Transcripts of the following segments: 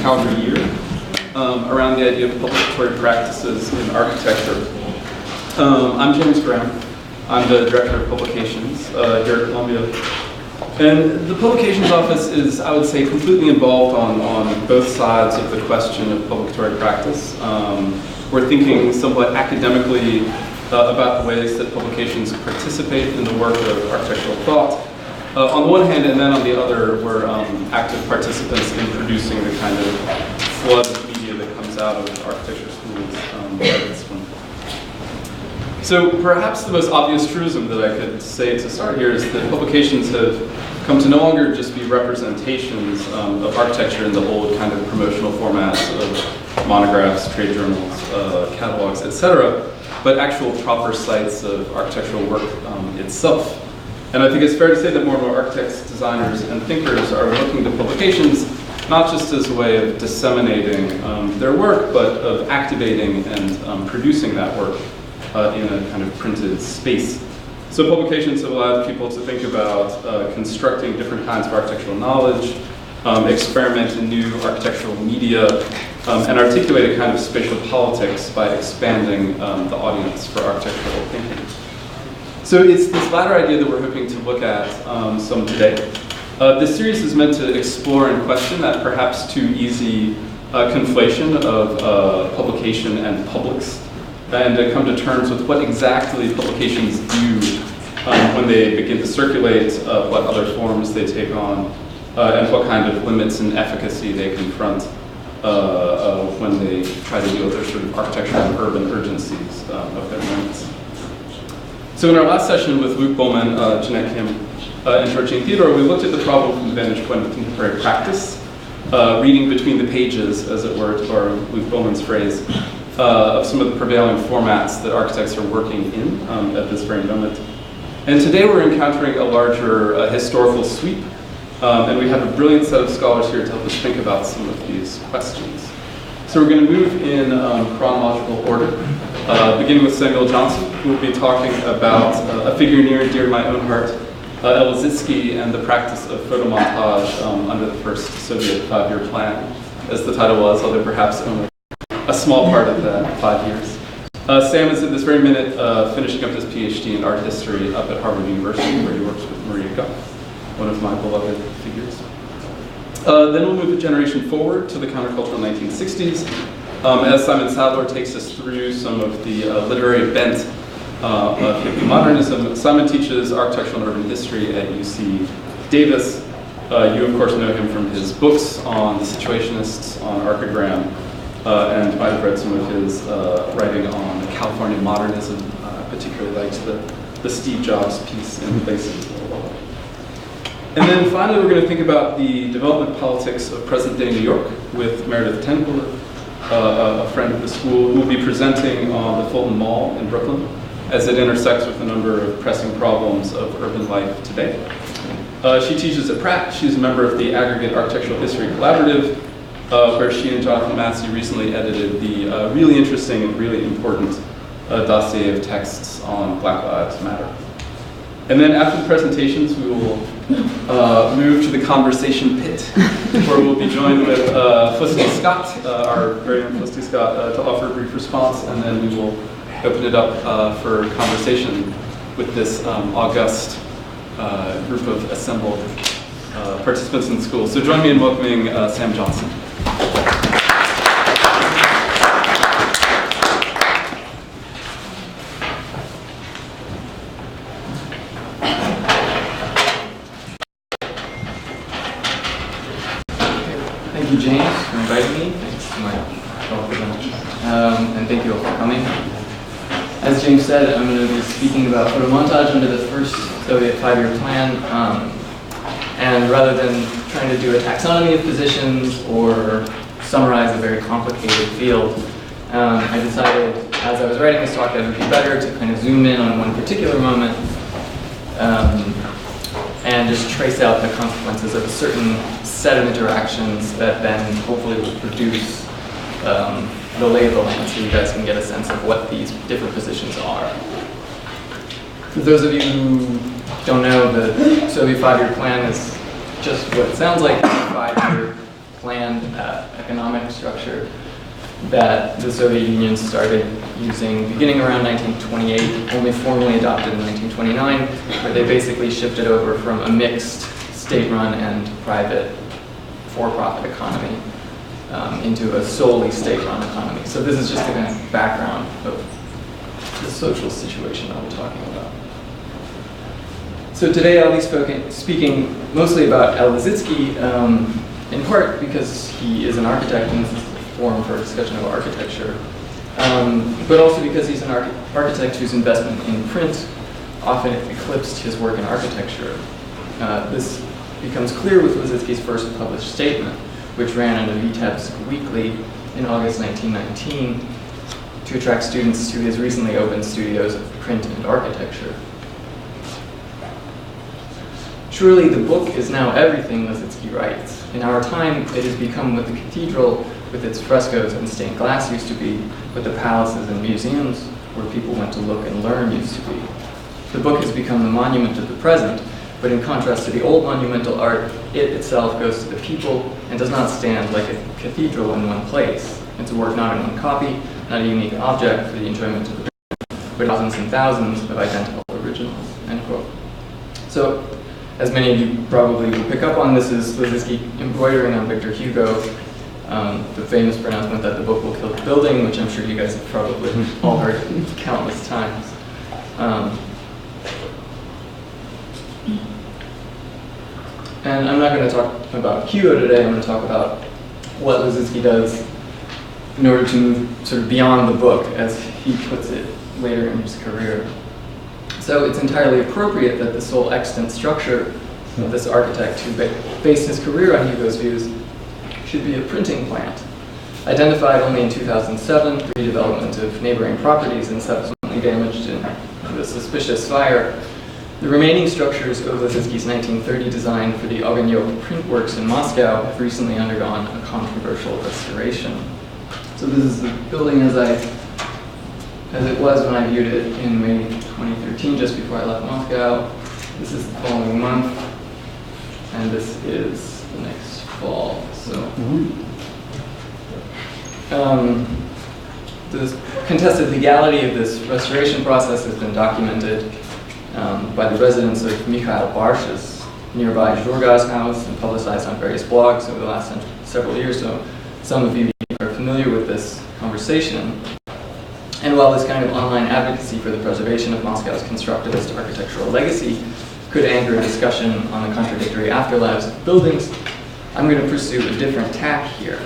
calendar year around the idea of publicatory practices in architecture. I'm James Graham. I'm the Director of Publications here at Columbia. And the Publications Office is, I would say, completely involved on both sides of the question of publicatory practice. We're thinking somewhat academically about the ways that publications participate in the work of architectural thought. On the one hand, and then on the other, we're active participants in producing the kind of flood of media that comes out of architecture schools like this one. So perhaps the most obvious truism that I could say to start here is that publications have come to no longer just be representations of architecture in the old kind of promotional formats of monographs, trade journals, catalogs, etc., but actual proper sites of architectural work itself. And I think it's fair to say that more and more architects, designers, and thinkers are looking to publications not just as a way of disseminating their work, but of activating and producing that work in a kind of printed space. So publications have allowed people to think about constructing different kinds of architectural knowledge, experiment in new architectural media, and articulate a kind of spatial politics by expanding the audience for architectural thinking. So it's this latter idea that we're hoping to look at some today. This series is meant to explore and question that perhaps too easy conflation of publication and publics, and to come to terms with what exactly publications do when they begin to circulate, what other forms they take on, and what kind of limits and efficacy they confront when they try to deal with their sort of architectural and urban urgencies of their moments. So in our last session with Luke Bowman, Jeanette Kim, and Georgine Theodore, we looked at the problem from the vantage point of contemporary practice, reading between the pages, as it were, to borrow Luke Bowman's phrase, of some of the prevailing formats that architects are working in at this very moment. And today we're encountering a larger historical sweep, and we have a brilliant set of scholars here to help us think about some of these questions. So we're going to move in chronological order, beginning with Samuel Johnson, who will be talking about a figure near and dear to my own heart, Elizitsky and the practice of photomontage under the first Soviet 5-year plan, as the title was, although perhaps only a small part of that 5 years. Sam is at this very minute finishing up his PhD in art history up at Harvard University, where he works with Maria Guff, one of my beloved figures. Then we'll move a generation forward to the countercultural 1960s, as Simon Sadler takes us through some of the literary bent of hippie modernism. Simon teaches architectural and urban history at UC Davis. You, of course, know him from his books on the Situationists, on Archigram, and might have read some of his writing on California modernism. I particularly liked the Steve Jobs piece in Places. And then finally, we're going to think about the development politics of present-day New York with Meredith TenHoor, a friend of the school, who will be presenting on the Fulton Mall in Brooklyn as it intersects with a number of pressing problems of urban life today. She teaches at Pratt. She's a member of the Aggregate Architectural History Collaborative, where she and Jonathan Massey recently edited the really interesting and really important dossier of texts on Black Lives Matter. And then after the presentations, we will move to the conversation pit, where we'll be joined with Felicity Scott, our very own Felicity Scott, to offer a brief response, and then we will open it up for conversation with this august group of assembled participants in the school. So join me in welcoming Sam Johnson. Thank you, James, for inviting me. Thanks to my fellow presenters. And thank you all for coming. As James said, I'm going to be speaking about photomontage under the first Soviet 5-year plan. And rather than trying to do a taxonomy of positions or summarize a very complicated field, I decided, as I was writing this talk, that it would be better to kind of zoom in on one particular moment and just trace out the consequences of a certain set of interactions that then hopefully will produce the lay of the land, so you guys can get a sense of what these different positions are. For those of you who don't know, the Soviet 5-year plan is just what it sounds like, a 5-year planned economic structure that the Soviet Union started using beginning around 1928, only formally adopted in 1929, where they basically shifted over from a mixed state-run and private for-profit economy into a solely state-run economy. So this is just the kind of background of the social situation that we're talking about. So today I'll be speaking mostly about L. Lissitzky, in part because he is an architect and this is the forum for a discussion of architecture, but also because he's an architect whose investment in print often eclipsed his work in architecture. This becomes clear with Lissitzky's first published statement, which ran in a Vitebsk weekly in August 1919 to attract students to his recently opened studios of print and architecture. Surely the book is now everything, Lissitzky writes. In our time, it has become what the cathedral with its frescoes and stained glass used to be, what the palaces and museums where people went to look and learn used to be. The book has become the monument of the present, but in contrast to the old monumental art, it itself goes to the people and does not stand like a cathedral in one place. It's a work not in one copy, not a unique object for the enjoyment of the but thousands and thousands of identical originals, end quote. So, as many of you probably will pick up on, this is Lissitzky embroidering on Victor Hugo, the famous pronouncement that the book will kill the building, which I'm sure you guys have probably all heard countless times. And I'm not going to talk about Hugo today, I'm going to talk about what Lissitzky does in order to move sort of beyond the book, as he puts it later in his career. So it's entirely appropriate that the sole extant structure of this architect who based his career on Hugo's views should be a printing plant. Identified only in 2007 for redevelopment of neighboring properties and subsequently damaged in the suspicious fire, the remaining structures of Lissitzky's 1930 design for the Ogonyok print works in Moscow have recently undergone a controversial restoration. So this is the building as it was when I viewed it in May 2013, just before I left Moscow. This is the following month, and this is the next fall. So, the contested legality of this restoration process has been documented by the residents of Mikhail Barsh's nearby Zhurga's house and publicized on various blogs over the last several years. So, some of you are familiar with this conversation. And while this kind of online advocacy for the preservation of Moscow's constructivist architectural legacy could anchor a discussion on the contradictory afterlives of buildings, I'm going to pursue a different tack here.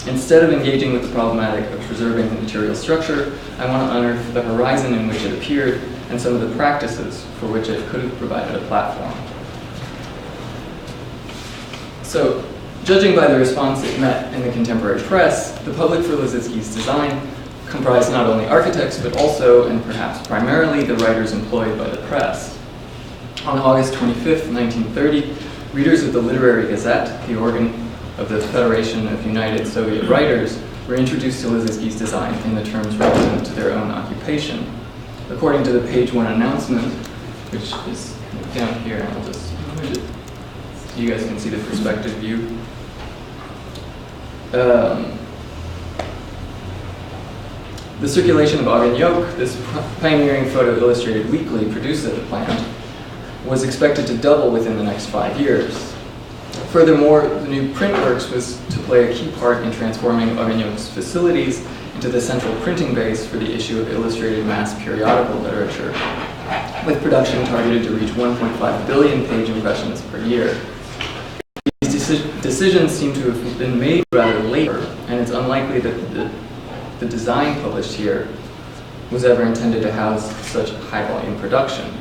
Instead of engaging with the problematic of preserving the material structure, I want to unearth the horizon in which it appeared and some of the practices for which it could have provided a platform. So, judging by the response it met in the contemporary press, the public for Lissitzky's design comprised not only architects, but also, and perhaps primarily, the writers employed by the press. On August 25th, 1930, readers of the Literary Gazette, the organ of the Federation of United Soviet Writers, were introduced to Lissitzky's design in the terms relevant to their own occupation. According to the page 1 announcement, which is down here, and I'll just move it so you guys can see the perspective view. The circulation of Ogonyok, this pioneering photo-illustrated weekly produced at the plant, was expected to double within the next 5 years. Furthermore, the new printworks was to play a key part in transforming Ogonyok's facilities into the central printing base for the issue of illustrated mass periodical literature, with production targeted to reach 1.5 billion page impressions per year. These decisions seem to have been made rather later, and it's unlikely that the design published here was ever intended to house such high-volume production.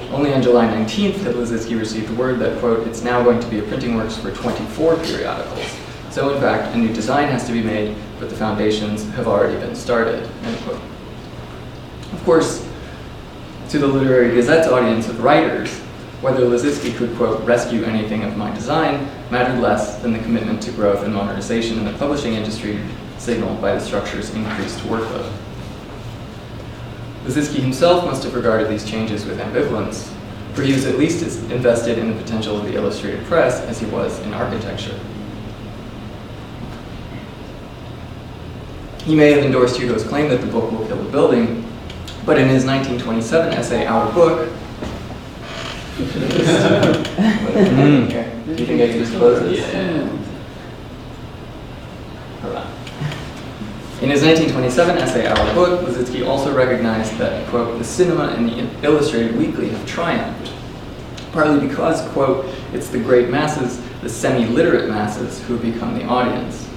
Only on July 19th had Lissitzky received word that, quote, it's now going to be a printing works for 24 periodicals. So in fact, a new design has to be made, but the foundations have already been started, end quote. Of course, to the Literary Gazette's audience of writers, whether Lissitzky could, quote, rescue anything of my design mattered less than the commitment to growth and modernization in the publishing industry signaled by the structure's increased workload. Lissitzky himself must have regarded these changes with ambivalence, for he was at least as invested in the potential of the illustrated press as he was in architecture. He may have endorsed Hugo's claim that the book will kill the building, but in his 1927 essay, Our Book, do you think I can just close this? Yeah. In his 1927 essay, Our Book, Lizitzky also recognized that, quote, the cinema and the illustrated weekly have triumphed, partly because, quote, it's the great masses, the semi-literate masses, who have become the audience.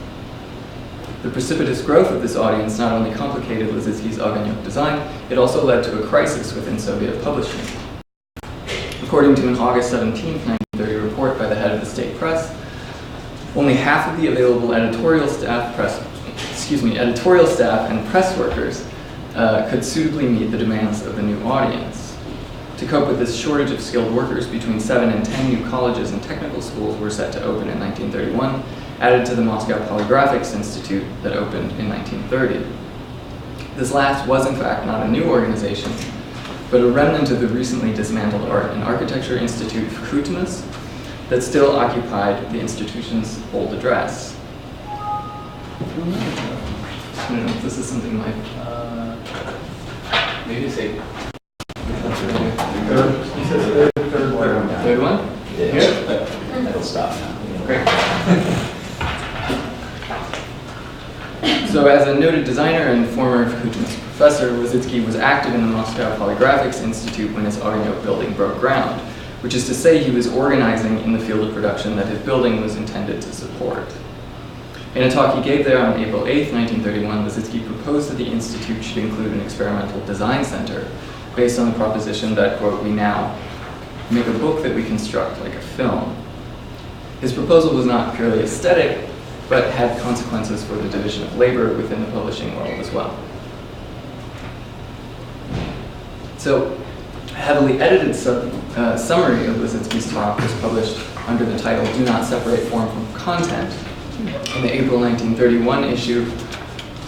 The precipitous growth of this audience not only complicated Lizitzky's Ogonyok design, it also led to a crisis within Soviet publishing. According to an August 17, 1930 report by the head of the state press, only half of the available editorial staff and press workers could suitably meet the demands of the new audience. To cope with this shortage of skilled workers, between 7 and 10 new colleges and technical schools were set to open in 1931, added to the Moscow Polygraphics Institute that opened in 1930. This last was in fact not a new organization, but a remnant of the recently dismantled Art and Architecture Institute for Khutmas that still occupied the institution's old address. I don't know if this is something like, maybe say, third one? Yeah. Here? That'll stop now. Great. So as a noted designer and former Khutmas professor, Lizitzky was active in the Moscow Polygraphics Institute when his Ogonyok building broke ground, which is to say he was organizing in the field of production that his building was intended to support. In a talk he gave there on April 8, 1931, Lizitzky proposed that the institute should include an experimental design center based on the proposition that, quote, we now make a book that we construct like a film. His proposal was not purely aesthetic, but had consequences for the division of labor within the publishing world as well. So, a heavily edited summary of Lizitzky's talk was published under the title Do Not Separate Form from Content in the April 1931 issue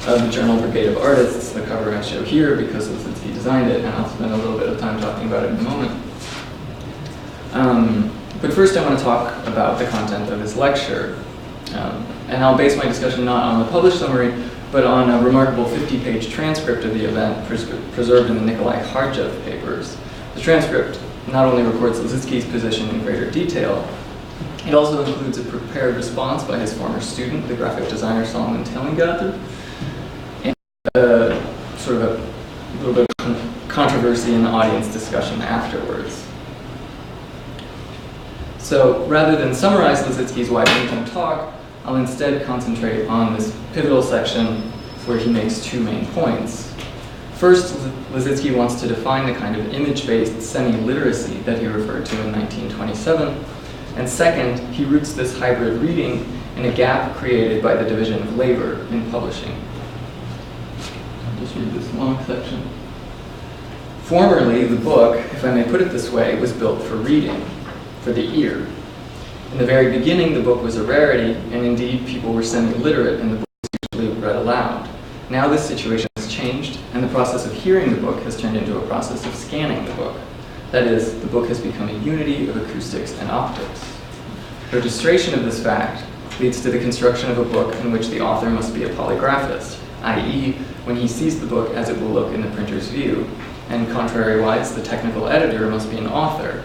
of the journal Brigade of Artists. The cover I show here because Lizitzky designed it, and I'll spend a little bit of time talking about it in a moment. But first I want to talk about the content of his lecture. And I'll base my discussion not on the published summary, but on a remarkable 50-page transcript of the event preserved in the Nikolai Kharchev papers. The transcript not only records Lizitzky's position in greater detail, it also includes a prepared response by his former student, the graphic designer Solomon Tellingater, and sort of a little bit of controversy in the audience discussion afterwards. So rather than summarize Lizitzky's wide-ranging talk, I'll instead concentrate on this pivotal section where he makes two main points. First, Lizitzky wants to define the kind of image-based semi-literacy that he referred to in 1927. And second, he roots this hybrid reading in a gap created by the division of labor in publishing. I'll just read this long section. Formerly, the book, if I may put it this way, was built for reading, for the ear. In the very beginning, the book was a rarity, and indeed, people were semi-literate and the book was usually read aloud. Now this situation has changed, and the process of hearing the book has turned into a process of scanning the book. That is, the book has become a unity of acoustics and optics. Registration of this fact leads to the construction of a book in which the author must be a polygraphist, i.e., when he sees the book as it will look in the printer's view, and contrariwise, the technical editor must be an author.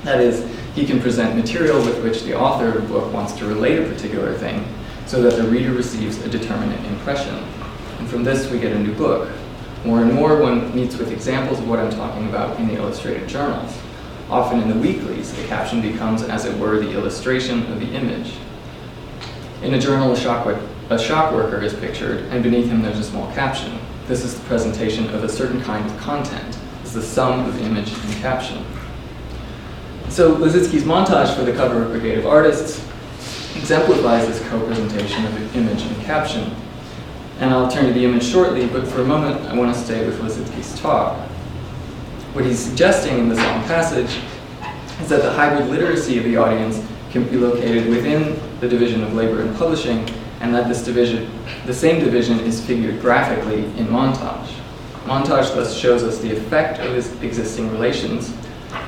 That is, he can present material with which the author of the book wants to relate a particular thing so that the reader receives a determinate impression. And from this, we get a new book. More and more, one meets with examples of what I'm talking about in the illustrated journals. Often in the weeklies, the caption becomes, as it were, the illustration of the image. In a journal, a shop worker is pictured, and beneath him there's a small caption. This is the presentation of a certain kind of content. It's the sum of image and caption. So Lizitzky's montage for the cover of Brigade of Artists exemplifies this co-presentation of image and caption. And I'll turn to the image shortly, but for a moment I want to stay with Lizitzky's talk. What he's suggesting in this long passage is that the hybrid literacy of the audience can be located within the division of labor and publishing, and that this division, the same division, is figured graphically in montage. Montage thus shows us the effect of his existing relations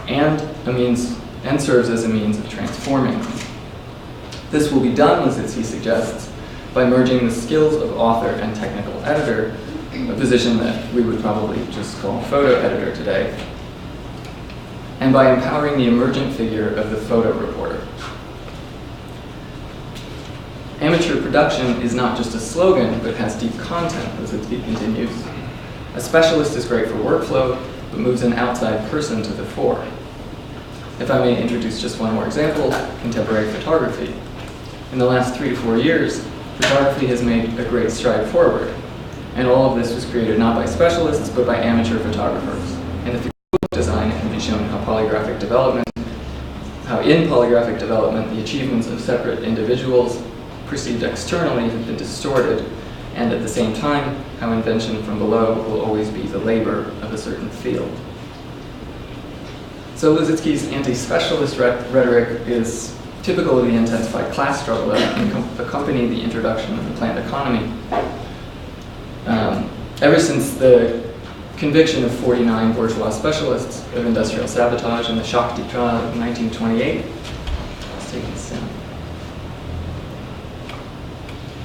and serves as a means of transforming them. This will be done, Lizitzky suggests, by merging the skills of author and technical editor, a position that we would probably just call photo editor today, and by empowering the emergent figure of the photo reporter. Amateur production is not just a slogan, but has deep content, as it continues. A specialist is great for workflow, but moves an outside person to the fore. If I may introduce just one more example, contemporary photography. In the last 3 to 4 years, photography has made a great stride forward. And all of this was created not by specialists, but by amateur photographers. In the field of design, it can be shown how in polygraphic development, the achievements of separate individuals perceived externally have been distorted, and at the same time, how invention from below will always be the labor of a certain field. So Lissitzky's anti-specialist rhetoric is typical of the intensified class struggle that accompanied the introduction of the planned economy. Ever since the conviction of 49 bourgeois specialists of industrial sabotage in the Shakti trial of 1928, let's take this down.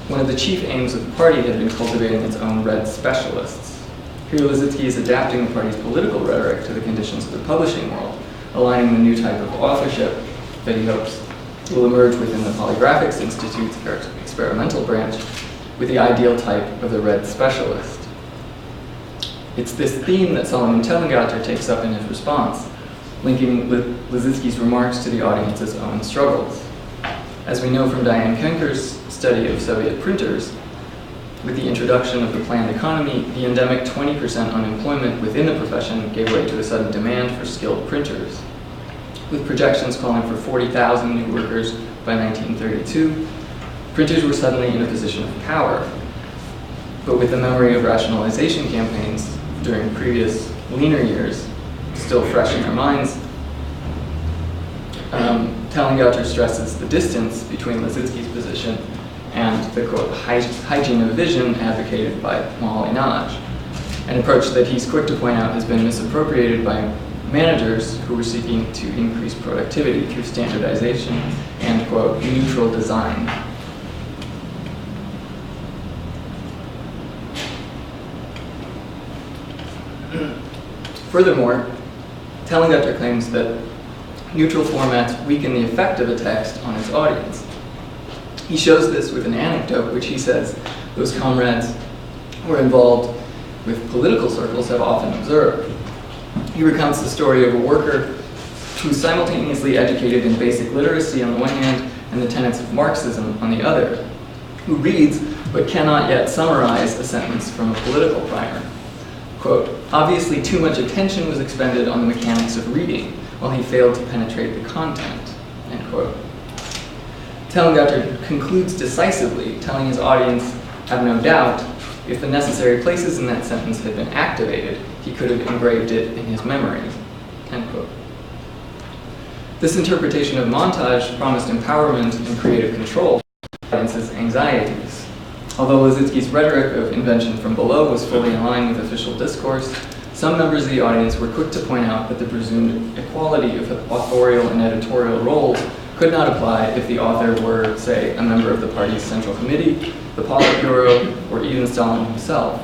One of the chief aims of the party had been cultivating its own red specialists. Here Lissitzky is adapting the party's political rhetoric to the conditions of the publishing world, aligning the new type of authorship that he hopes will emerge within the Polygraphics Institute's experimental branch with the ideal type of the red specialist. It's this theme that Solomon Tellengatter takes up in his response, linking Lissitzky's remarks to the audience's own struggles. As we know from Diane Kenker's study of Soviet printers, with the introduction of the planned economy, the endemic 20% unemployment within the profession gave way to a sudden demand for skilled printers. With projections calling for 40,000 new workers by 1932, printers were suddenly in a position of power. But with the memory of rationalization campaigns during previous leaner years still fresh in their minds, Tellengatter stresses the distance between Lissitzky's position and the, quote, hygiene of vision advocated by Moholy-Nagy, an approach that he's quick to point out has been misappropriated by managers who were seeking to increase productivity through standardization and, quote, neutral design. Furthermore, Tellengatter claims that neutral formats weaken the effect of a text on its audience. He shows this with an anecdote which he says those comrades who are involved with political circles have often observed. He recounts the story of a worker who's simultaneously educated in basic literacy on the one hand and the tenets of Marxism on the other, who reads but cannot yet summarize a sentence from a political primer. Quote, obviously too much attention was expended on the mechanics of reading, while he failed to penetrate the content, end quote. Tellengatter concludes decisively, telling his audience, have no doubt, if the necessary places in that sentence had been activated, he could have engraved it in his memory, end quote. This interpretation of montage promised empowerment and creative control for the audience's anxieties. Although Lissitzky's rhetoric of invention from below was fully in line with official discourse, some members of the audience were quick to point out that the presumed equality of authorial and editorial roles could not apply if the author were, say, a member of the party's central committee, the Politburo, or even Stalin himself.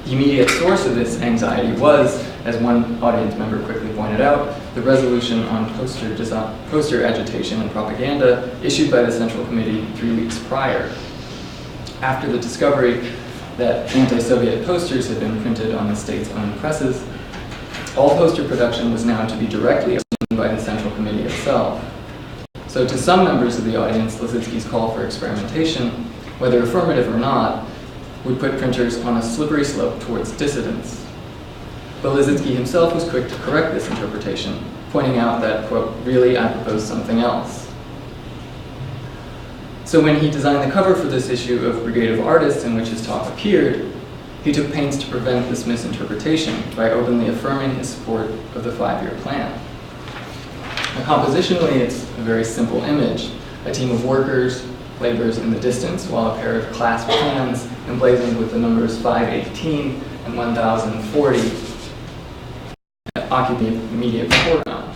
The immediate source of this anxiety was, as one audience member quickly pointed out, the resolution on poster agitation and propaganda issued by the Central Committee 3 weeks prior. After the discovery that anti-Soviet posters had been printed on the state's own presses, all poster production was now to be directly overseen by the Central Committee itself. So to some members of the audience, Lissitzky's call for experimentation, whether affirmative or not, would put printers on a slippery slope towards dissidence. But Lissitzky himself was quick to correct this interpretation, pointing out that, quote, really I propose something else. So when he designed the cover for this issue of Brigade of Artists in which his talk appeared, he took pains to prevent this misinterpretation by openly affirming his support of the 5-year plan. Now, compositionally, it's a very simple image. A team of workers labors in the distance while a pair of clasped hands emblazoned with the numbers 518 and 1040 occupy the immediate foreground.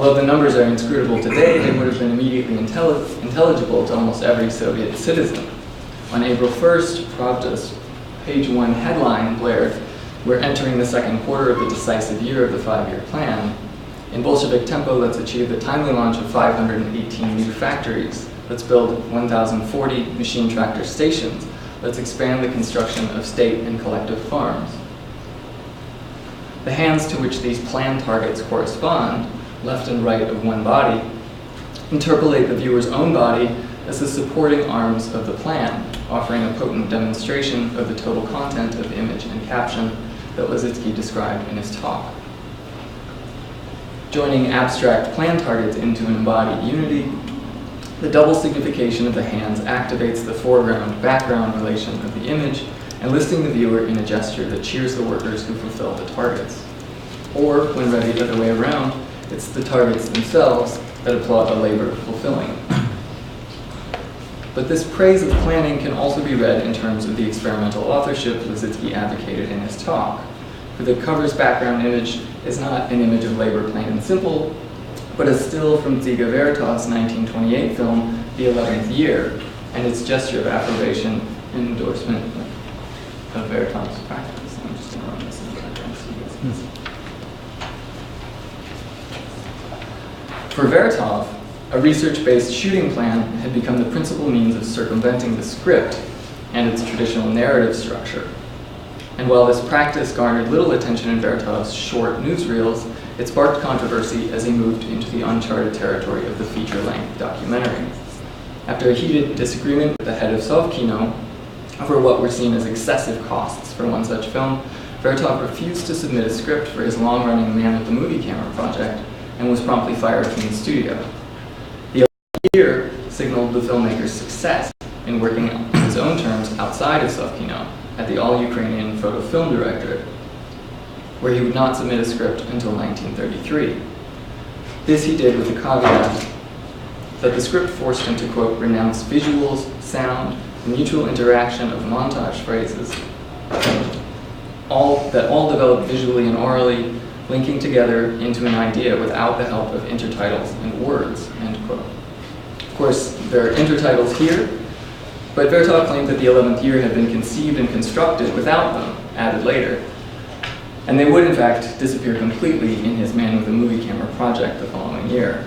Although the numbers are inscrutable today, they would have been immediately intelligible to almost every Soviet citizen. On April 1st, Pravda's page 1 headline blared, "We're entering the second quarter of the decisive year of the 5-year plan. In Bolshevik tempo, let's achieve the timely launch of 518 new factories. Let's build 1,040 machine tractor stations. Let's expand the construction of state and collective farms." The hands to which these plan targets correspond, left and right of one body, interpolate the viewer's own body as the supporting arms of the plan, offering a potent demonstration of the total content of image and caption that Lissitzky described in his talk. Joining abstract plan targets into an embodied unity, the double signification of the hands activates the foreground-background relation of the image, enlisting the viewer in a gesture that cheers the workers who fulfill the targets. Or, when read the other way around, it's the targets themselves that applaud the labor fulfilling. But this praise of planning can also be read in terms of the experimental authorship Lissitzky advocated in his talk. For the cover's background image is not an image of labor plain and simple, but a still from Dziga Veritov's 1928 film, The 11th Year, and its gesture of approbation and endorsement of Veritov's practice. I'm just going to run this in the background so you guys can see. For Veritov, a research-based shooting plan had become the principal means of circumventing the script and its traditional narrative structure. And while this practice garnered little attention in Veritov's short newsreels, it sparked controversy as he moved into the uncharted territory of the feature-length documentary. After a heated disagreement with the head of Sovkino over what were seen as excessive costs for one such film, Veritov refused to submit a script for his long-running Man with the Movie Camera project and was promptly fired from the studio. The 11th Year signaled the filmmaker's success in working on his own terms outside of Sovkino at the all-Ukrainian Photo Film Directorate, where he would not submit a script until 1933. This he did with the caveat that the script forced him to, quote, renounce visuals, sound, the mutual interaction of montage phrases, all developed visually and orally, linking together into an idea without the help of intertitles and words, end quote. Of course, there are intertitles here, but Veritov claimed that the 11th Year had been conceived and constructed without them, added later. And they would, in fact, disappear completely in his Man with a Movie Camera project the following year.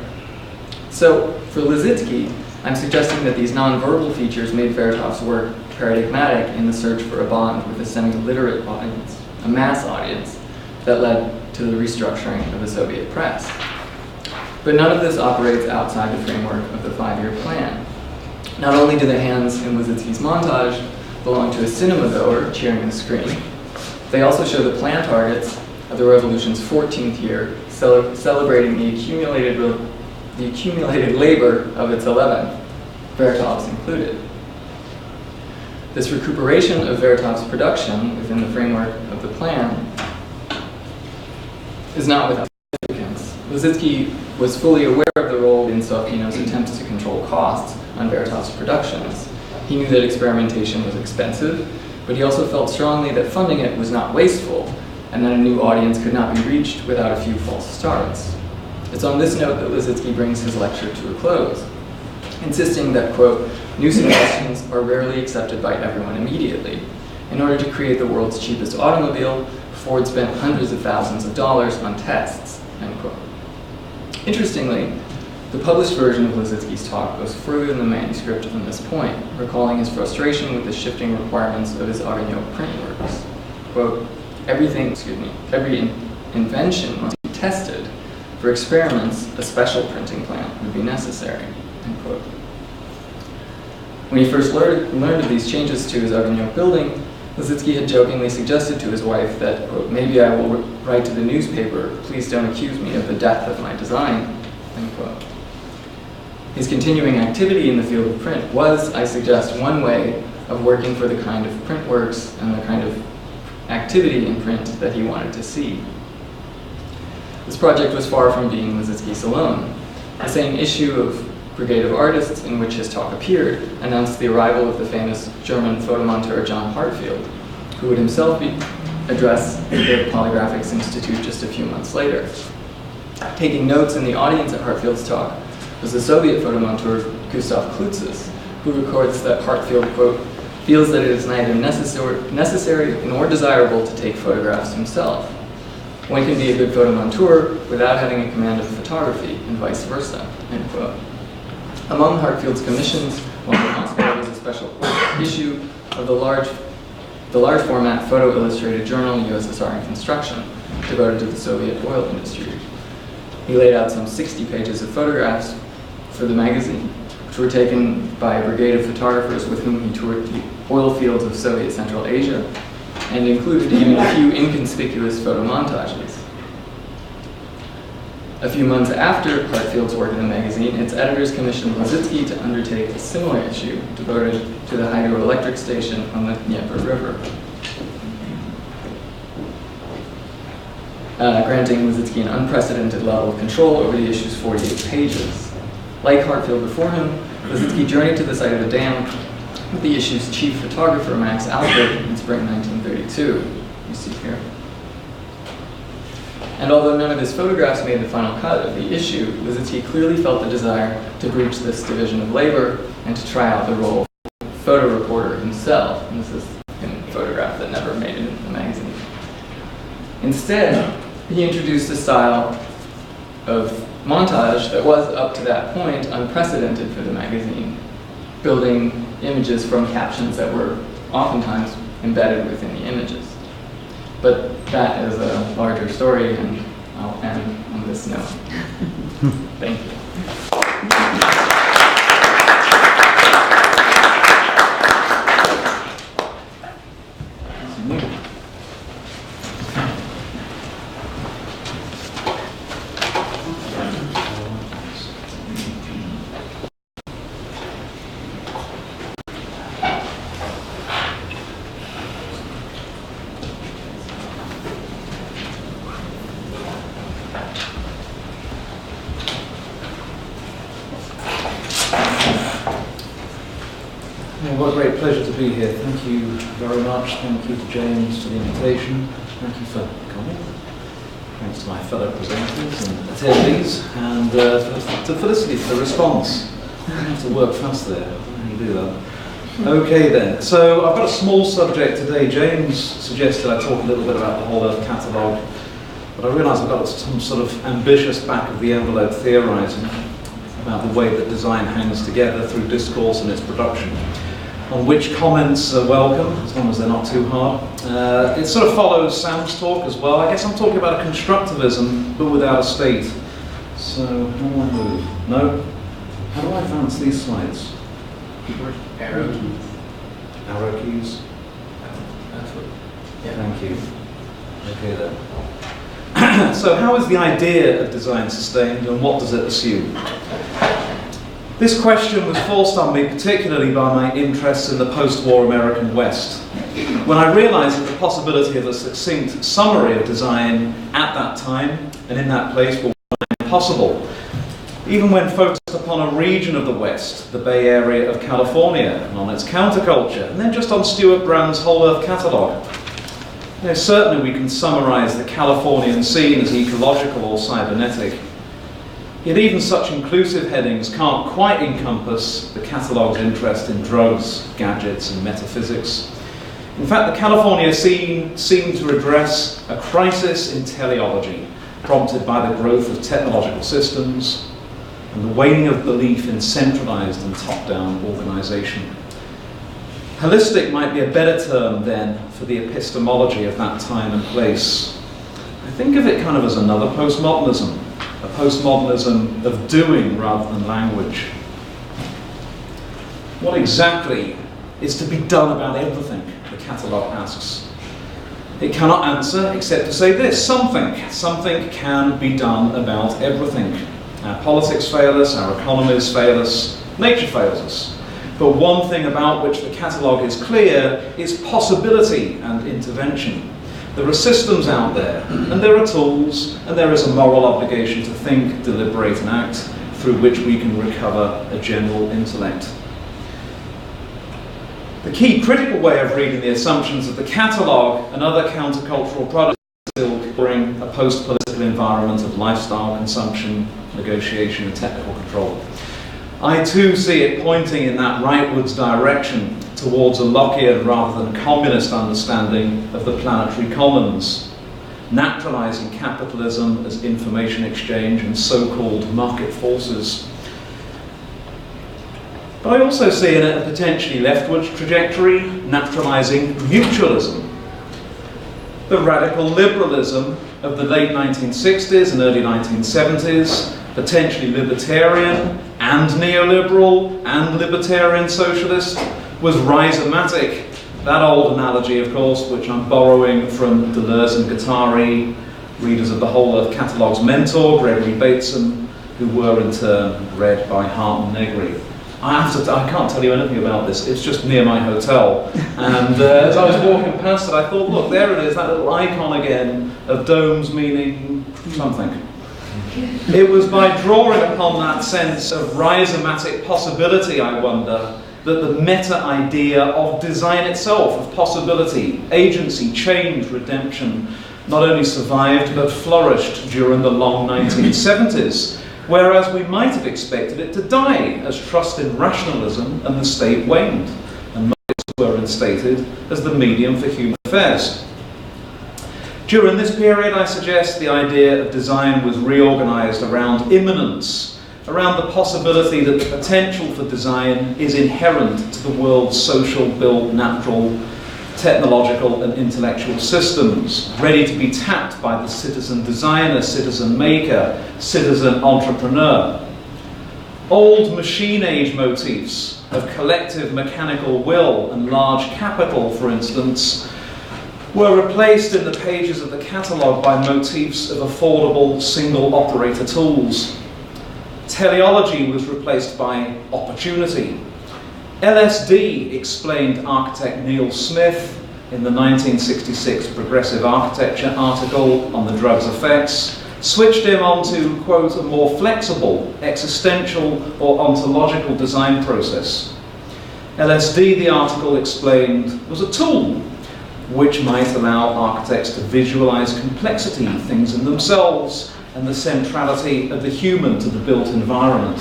So, for Lissitzky, I'm suggesting that these nonverbal features made Veritov's work paradigmatic in the search for a bond with a semi-literate audience, a mass audience, that led to the restructuring of the Soviet press. But none of this operates outside the framework of the 5-year plan. Not only do the hands in Lissitzky's montage belong to a cinema goer cheering the screen, they also show the plan targets of the revolution's 14th year, celebrating the accumulated labor of its 11th, Veritov's included. This recuperation of Veritov's production within the framework of the plan is not without significance. Lissitzky was fully aware of the role in Sovkino's attempts to control costs on Veritov's productions. He knew that experimentation was expensive, but he also felt strongly that funding it was not wasteful, and that a new audience could not be reached without a few false starts. It's on this note that Lissitzky brings his lecture to a close, insisting that, quote, new suggestions are rarely accepted by everyone immediately. In order to create the world's cheapest automobile, Ford spent hundreds of thousands of dollars on tests, end quote. Interestingly, the published version of Lissitzky's talk goes further than the manuscript on this point, recalling his frustration with the shifting requirements of his Ognev print works. Quote, every invention must be tested. For experiments, a special printing plant would be necessary, end quote. When he first learned of these changes to his Ognev building, Lissitzky had jokingly suggested to his wife that, quote, maybe I will write to the newspaper, please don't accuse me of the death of my design, end quote. His continuing activity in the field of print was, I suggest, one way of working for the kind of print works and the kind of activity in print that he wanted to see. This project was far from being Lissitzky's alone. The same issue of Brigade of Artists, in which his talk appeared, announced the arrival of the famous German photomonteur John Hartfield, who would himself address the Polygraphics Institute just a few months later. Taking notes in the audience at Hartfield's talk was the Soviet photomonteur Gustav Klutzes, who records that Hartfield, quote, feels that it is neither necessary nor desirable to take photographs himself. One can be a good photomonteur without having a command of photography, and vice versa, end quote. Among Hartfield's commissions, one from Moscow was a special issue of the large format photo illustrated journal USSR in Construction, devoted to the Soviet oil industry. He laid out some 60 pages of photographs for the magazine, which were taken by a brigade of photographers with whom he toured the oil fields of Soviet Central Asia, and included even a few inconspicuous photo montages. A few months after Hartfield's work in the magazine, its editors commissioned Lizitzky to undertake a similar issue devoted to the hydroelectric station on the Dnieper River, granting Lizitzky an unprecedented level of control over the issue's 48 pages. Like Hartfield before him, Lizitzky journeyed to the site of the dam with the issue's chief photographer, Max Albert, in spring 1932, you see here. And although none of his photographs made the final cut of the issue, Lizitzky clearly felt the desire to breach this division of labor and to try out the role of photo reporter himself. And this is a photograph that never made it in the magazine. Instead, he introduced a style of montage that was, up to that point, unprecedented for the magazine, building images from captions that were oftentimes embedded within the images. But that is a larger story, and I'll end on this note. Thank you. What a great pleasure to be here. Thank you very much. Thank you to James for the invitation. Thank you for coming. Thanks to my fellow presenters and attendees, and to Felicity for the response. I have to work fast there. How do you do that? Okay then, so I've got a small subject today. James suggested I talk a little bit about the Whole Earth catalogue, but I realise I've got some sort of ambitious back of the envelope theorising about the way that design hangs together through discourse and its production, on which comments are welcome, as long as they're not too hard. It sort of follows Sam's talk as well. I guess I'm talking about a constructivism, but without a state. So, how do I move? No? How do I advance these slides? Keyboard, arrow keys. Arrow keys? That's what, yeah. Thank you. Okay then. So how is the idea of design sustained, and what does it assume? This question was forced on me particularly by my interests in the post-war American West, when I realized that the possibility of a succinct summary of design at that time and in that place were impossible, even when focused upon a region of the West, the Bay Area of California, and on its counterculture, and then just on Stuart Brown's Whole Earth catalogue. Certainly we can summarize the Californian scene as ecological or cybernetic. Yet even such inclusive headings can't quite encompass the catalogue's interest in drugs, gadgets, and metaphysics. In fact, the California scene seemed to address a crisis in teleology, prompted by the growth of technological systems and the waning of belief in centralized and top-down organization. Holistic might be a better term, then, for the epistemology of that time and place. I think of it kind of as another postmodernism, a postmodernism of doing rather than language. What exactly is to be done about everything, the catalogue asks. It cannot answer except to say this: something can be done about everything. Our politics fail us, our economies fail us, nature fails us. But one thing about which the catalogue is clear is possibility and intervention. There are systems out there, and there are tools, and there is a moral obligation to think, deliberate, and act, through which we can recover a general intellect. The key critical way of reading the assumptions of the catalogue and other countercultural products is still bring a post-political environment of lifestyle, consumption, negotiation, and technical control. I too see it pointing in that rightwards direction towards a Lockean rather than communist understanding of the planetary commons, naturalizing capitalism as information exchange and so-called market forces. But I also see in it a potentially leftward trajectory, naturalizing mutualism. The radical liberalism of the late 1960s and early 1970s, potentially libertarian and neoliberal and libertarian socialist, was rhizomatic. That old analogy, of course, which I'm borrowing from Deleuze and Guattari, readers of the Whole Earth Catalogue's mentor, Gregory Bateson, who were in turn read by Hart and Negri. I can't tell you anything about this, it's just near my hotel. And as I was walking past it, I thought, look, there it is, that little icon again of domes meaning something. It was by drawing upon that sense of rhizomatic possibility, I wonder, that the meta-idea of design itself, of possibility, agency, change, redemption, not only survived but flourished during the long 1970s, whereas we might have expected it to die as trust in rationalism and the state waned, and markets were instated as the medium for human affairs. During this period, I suggest the idea of design was reorganized around immanence, around the possibility that the potential for design is inherent to the world's social, built, natural, technological and intellectual systems, ready to be tapped by the citizen designer, citizen maker, citizen entrepreneur. Old machine age motifs of collective mechanical will and large capital, for instance, were replaced in the pages of the catalogue by motifs of affordable single operator tools. Teleology was replaced by opportunity. LSD, explained architect Neil Smith in the 1966 Progressive Architecture article on the drug's effects, switched him onto, quote, a more flexible, existential or ontological design process. LSD, the article explained, was a tool which might allow architects to visualize complexity, things in themselves, and the centrality of the human to the built environment.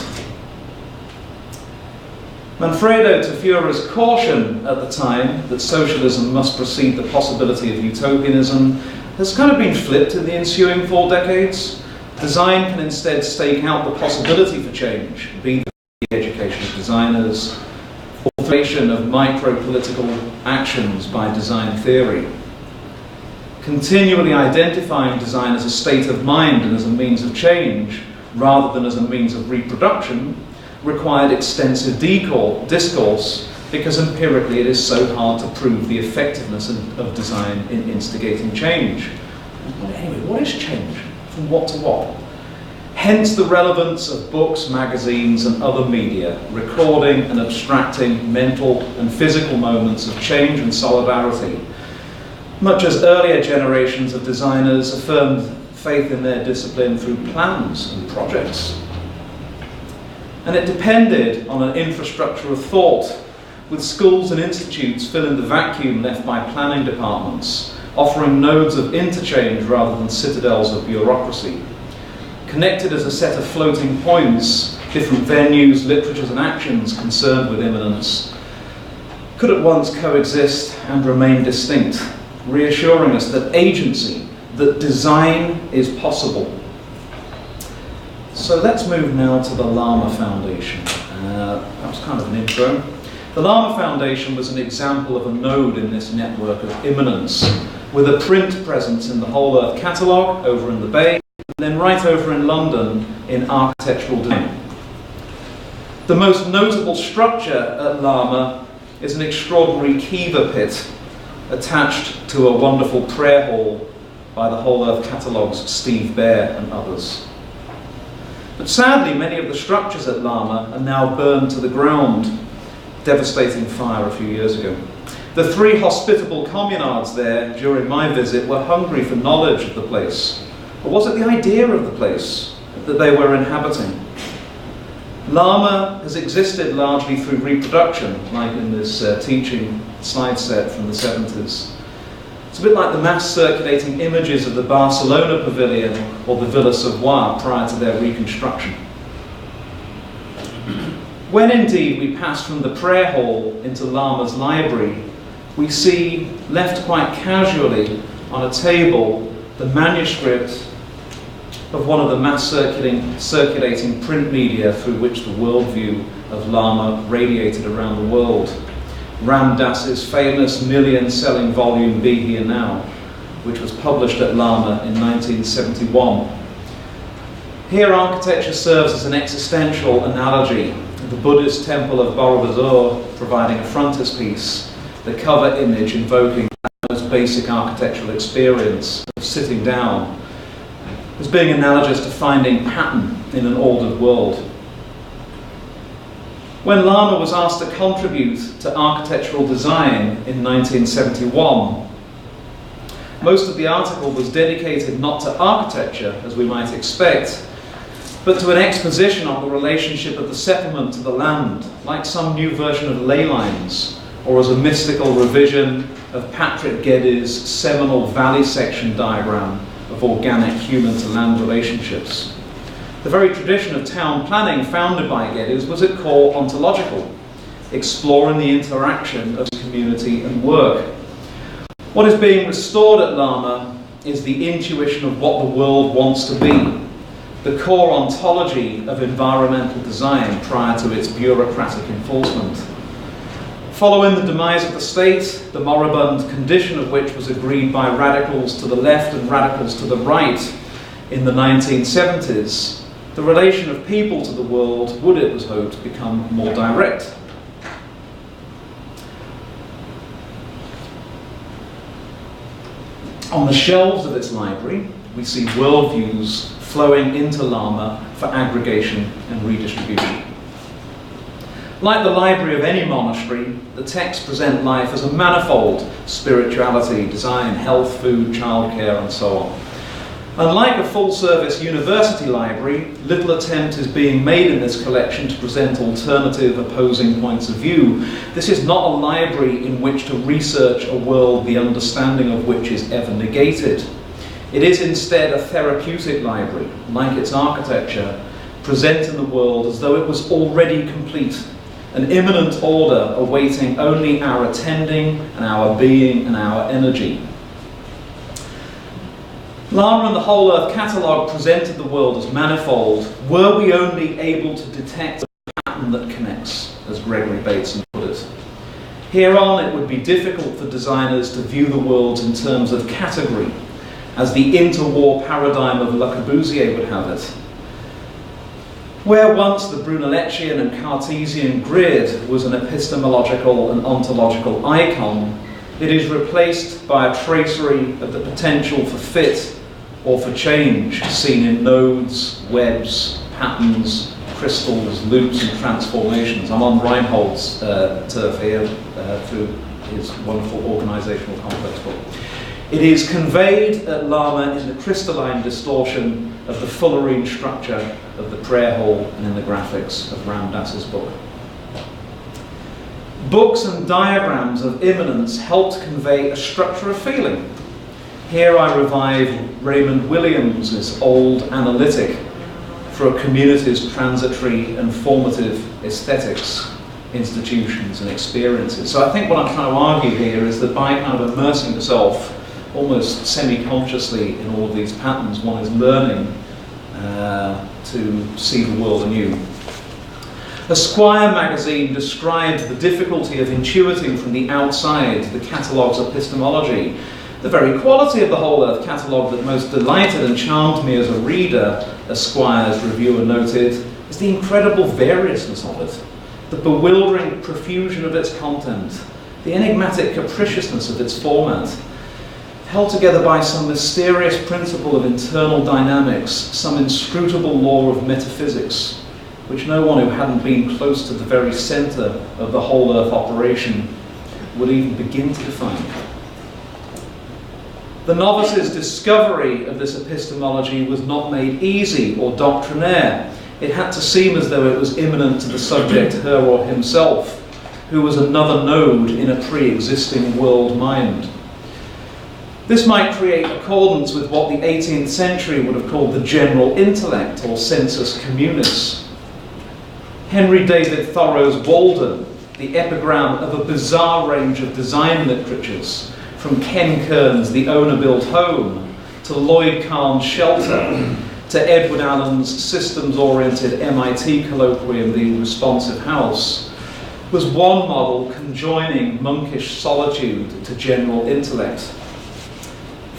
Manfredo Tafura's caution at the time that socialism must precede the possibility of utopianism has kind of been flipped in the ensuing 4 decades. Design can instead stake out the possibility for change, be the education of designers, or formation of micro-political actions by design theory. Continually identifying design as a state of mind and as a means of change, rather than as a means of reproduction, required extensive discourse, because empirically it is so hard to prove the effectiveness of design in instigating change. But anyway, what is change? From what to what? Hence the relevance of books, magazines and other media, recording and abstracting mental and physical moments of change and solidarity, much as earlier generations of designers affirmed faith in their discipline through plans and projects. And it depended on an infrastructure of thought, with schools and institutes filling the vacuum left by planning departments, offering nodes of interchange rather than citadels of bureaucracy. Connected as a set of floating points, different venues, literatures and actions concerned with immanence could at once coexist and remain distinct, reassuring us that agency, that design is possible. So let's move now to the Llama Foundation. That was kind of an intro. The Llama Foundation was an example of a node in this network of immanence, with a print presence in the Whole Earth Catalogue over in the Bay, and then right over in London in architectural design. The most notable structure at Llama is an extraordinary kiva pit attached to a wonderful prayer hall by the Whole Earth Catalogue's Steve Baer and others. But sadly, many of the structures at Llama are now burned to the ground. Devastating fire a few years ago. The 3 hospitable communards there during my visit were hungry for knowledge of the place. Or was it the idea of the place that they were inhabiting? Llama has existed largely through reproduction, like in this teaching slide set from the 70s. It's a bit like the mass circulating images of the Barcelona pavilion or the Villa Savoye prior to their reconstruction. When indeed we pass from the prayer hall into Lama's library, we see, left quite casually on a table, the manuscript of one of the mass circulating print media through which the worldview of Lama radiated around the world. Ram Dass's famous million-selling volume Be Here Now, which was published at Lama in 1971. Here architecture serves as an existential analogy. The Buddhist temple of Borobudur providing a frontispiece, the cover image invoking the most basic architectural experience of sitting down, as being analogous to finding pattern in an ordered world. When Lama was asked to contribute to architectural design in 1971, most of the article was dedicated not to architecture, as we might expect, but to an exposition of the relationship of the settlement to the land, like some new version of ley lines, or as a mystical revision of Patrick Geddes' seminal valley section diagram of organic human-to-land relationships. The very tradition of town planning founded by Geddes was at core ontological, exploring the interaction of community and work. What is being restored at Lama is the intuition of what the world wants to be, the core ontology of environmental design prior to its bureaucratic enforcement. Following the demise of the state, the moribund condition of which was agreed by radicals to the left and radicals to the right in the 1970s, the relation of people to the world would, it was hoped, become more direct. On the shelves of its library, we see worldviews flowing into Lama for aggregation and redistribution. Like the library of any monastery, the texts present life as a manifold: spirituality, design, health, food, childcare, and so on. Unlike a full-service university library, little attempt is being made in this collection to present alternative, opposing points of view. This is not a library in which to research a world the understanding of which is ever negated. It is instead a therapeutic library, like its architecture, presenting the world as though it was already complete, an imminent order awaiting only our attending and our being and our energy. Lama and the Whole Earth Catalogue presented the world as manifold, were we only able to detect the pattern that connects, as Gregory Bateson put it. Hereon, it would be difficult for designers to view the world in terms of category, as the interwar paradigm of Le Corbusier would have it. Where once the Brunelleschian and Cartesian grid was an epistemological and ontological icon, it is replaced by a tracery of the potential for fit or for change seen in nodes, webs, patterns, crystals, loops, and transformations. I'm on Reinhold's turf here through his wonderful organizational complex book. It is conveyed at Lama in the crystalline distortion of the fullerene structure of the prayer hall and in the graphics of Ram Dass's book. Books and diagrams of immanence helped convey a structure of feeling. Here I revive Raymond Williams's old analytic for a community's transitory and formative aesthetics, institutions, and experiences. So I think what I'm trying to argue here is that by kind of immersing yourself almost semi-consciously in all of these patterns, one is learning to see the world anew. Esquire magazine described the difficulty of intuiting from the outside the catalogue's epistemology. The very quality of the Whole Earth catalogue that most delighted and charmed me as a reader, Esquire's reviewer noted, is the incredible variousness of it, the bewildering profusion of its content, the enigmatic capriciousness of its format, held together by some mysterious principle of internal dynamics, some inscrutable law of metaphysics, which no one who hadn't been close to the very center of the whole Earth operation would even begin to define. The novice's discovery of this epistemology was not made easy or doctrinaire. It had to seem as though it was immanent to the subject, her or himself, who was another node in a pre-existing world mind. This might create accordance with what the 18th century would have called the general intellect, or sensus communis. Henry David Thoreau's Walden, the epigram of a bizarre range of design literatures, from Ken Kern's The Owner-Built Home, to Lloyd Kahn's Shelter, to Edward Allen's systems-oriented MIT colloquium, The Responsive House, was one model conjoining monkish solitude to general intellect.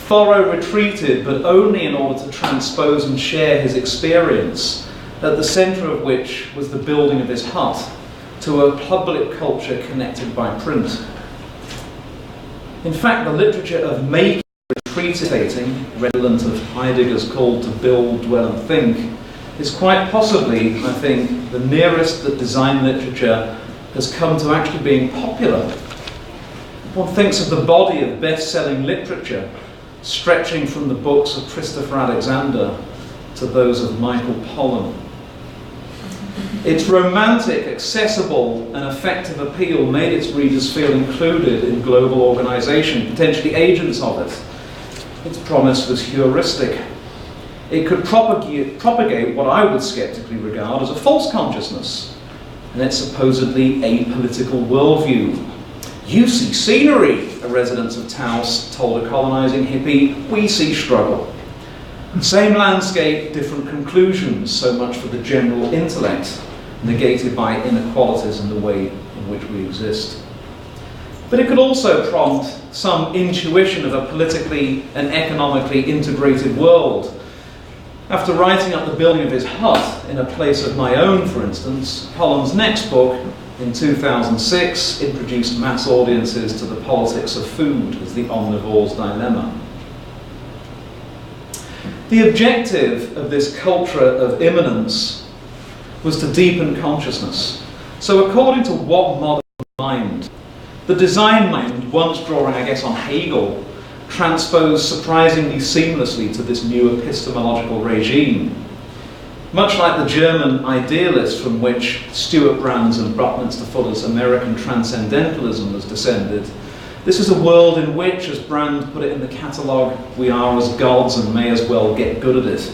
Thoreau retreated, but only in order to transpose and share his experience, at the centre of which was the building of his hut, to a public culture connected by print. In fact, the literature of making, retreating, redolent of Heidegger's call to build, dwell and think, is quite possibly, I think, the nearest that design literature has come to actually being popular. One thinks of the body of best-selling literature, stretching from the books of Christopher Alexander to those of Michael Pollan. Its romantic, accessible, and effective appeal made its readers feel included in global organization, potentially agents of it. Its promise was heuristic. It could propagate what I would skeptically regard as a false consciousness, and its supposedly apolitical worldview. "You see scenery," a resident of Taos told a colonizing hippie. "We see struggle." Same landscape, different conclusions, so much for the general intellect, negated by inequalities in the way in which we exist. But it could also prompt some intuition of a politically and economically integrated world. After writing up the building of his hut in a place of my own, for instance, Pollan's next book, in 2006, introduced mass audiences to the politics of food as the omnivore's dilemma. The objective of this culture of immanence was to deepen consciousness. So according to what modern mind? The design mind, once drawing, I guess, on Hegel, transposed surprisingly seamlessly to this new epistemological regime. Much like the German idealist from which Stuart Brand's and Buckminster Fuller's American transcendentalism was descended, this is a world in which, as Brand put it in the catalogue, we are as gods and may as well get good at it.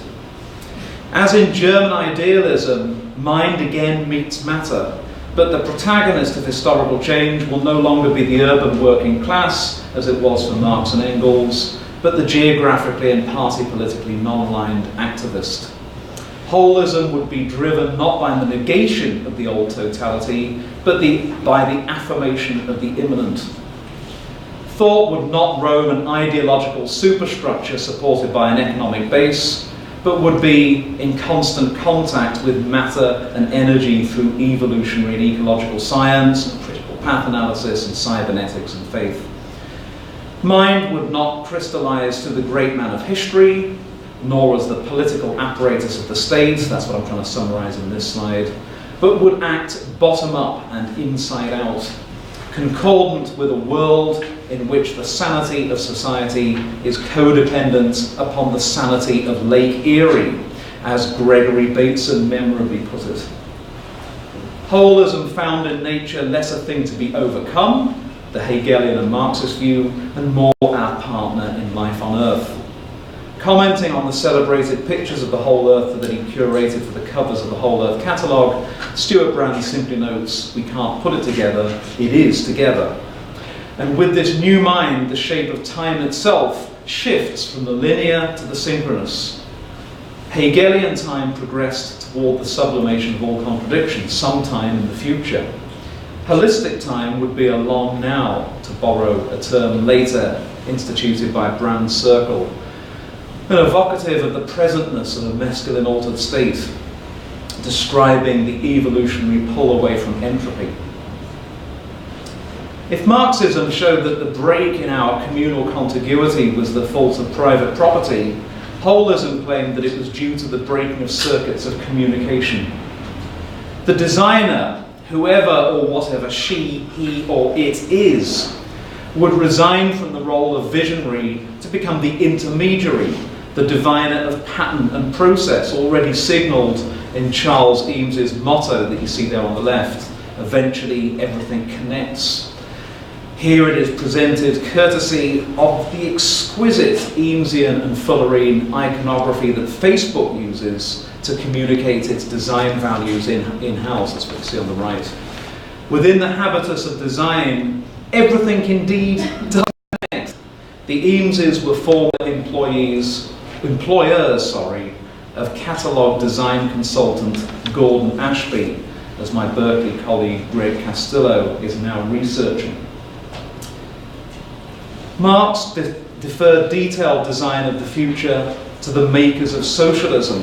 As in German idealism, mind again meets matter, but the protagonist of historical change will no longer be the urban working class, as it was for Marx and Engels, but the geographically and party politically non-aligned activist. Holism would be driven not by the negation of the old totality, but by the affirmation of the immanent. Thought would not roam an ideological superstructure supported by an economic base, but would be in constant contact with matter and energy through evolutionary and ecological science, and critical path analysis, and cybernetics and faith. Mind would not crystallize to the great man of history, nor as the political apparatus of the state, that's what I'm trying to summarize in this slide, but would act bottom up and inside out, concordant with a world in which the sanity of society is codependent upon the sanity of Lake Erie, as Gregory Bateson memorably put it. Holism found in nature less a thing to be overcome, the Hegelian and Marxist view, and more our partner in life on Earth. Commenting on the celebrated pictures of the whole Earth that he curated for the covers of the Whole Earth catalogue, Stuart Brand simply notes, "We can't put it together, it is together." And with this new mind, the shape of time itself shifts from the linear to the synchronous. Hegelian time progressed toward the sublimation of all contradictions, sometime in the future. Holistic time would be a long now, to borrow a term later instituted by Brand's Circle, and evocative of the presentness of a masculine altered state, describing the evolutionary pull away from entropy. If Marxism showed that the break in our communal contiguity was the fault of private property, holism claimed that it was due to the breaking of circuits of communication. The designer, whoever or whatever she, he, or it is, would resign from the role of visionary to become the intermediary, the diviner of pattern and process, already signalled in Charles Eames's motto that you see there on the left, "Eventually everything connects." Here it is presented courtesy of the exquisite Eamesian and Fullerene iconography that Facebook uses to communicate its design values in-house, as we can see on the right. Within the habitus of design, everything indeed does connect. The Eameses were former employers of catalogue design consultant Gordon Ashby, as my Berkeley colleague Greg Castillo is now researching. Marx deferred detailed design of the future to the makers of socialism,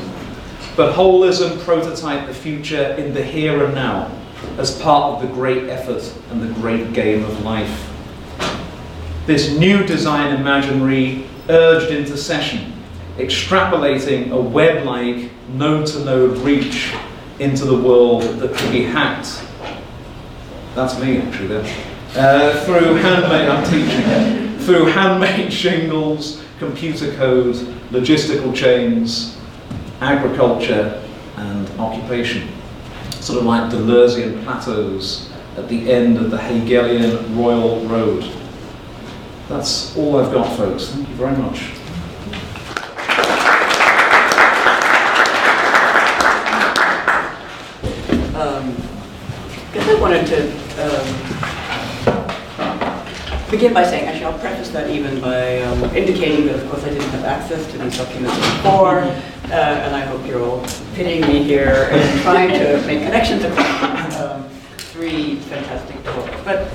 but holism prototyped the future in the here and now as part of the great effort and the great game of life. This new design imaginary urged intercession, extrapolating a web-like node-to-node reach into the world that could be hacked. That's me, actually, there. Through handmade, I'm teaching it. Through handmade shingles, computer code, logistical chains, agriculture, and occupation. Sort of like Deleuzian plateaus at the end of the Hegelian Royal Road. That's all I've got, folks. Thank you very much. I wanted to begin by saying, actually I'll preface that even by indicating that of course I didn't have access to these documents before, and I hope you're all pitying me here and trying to make connections across three fantastic talks. But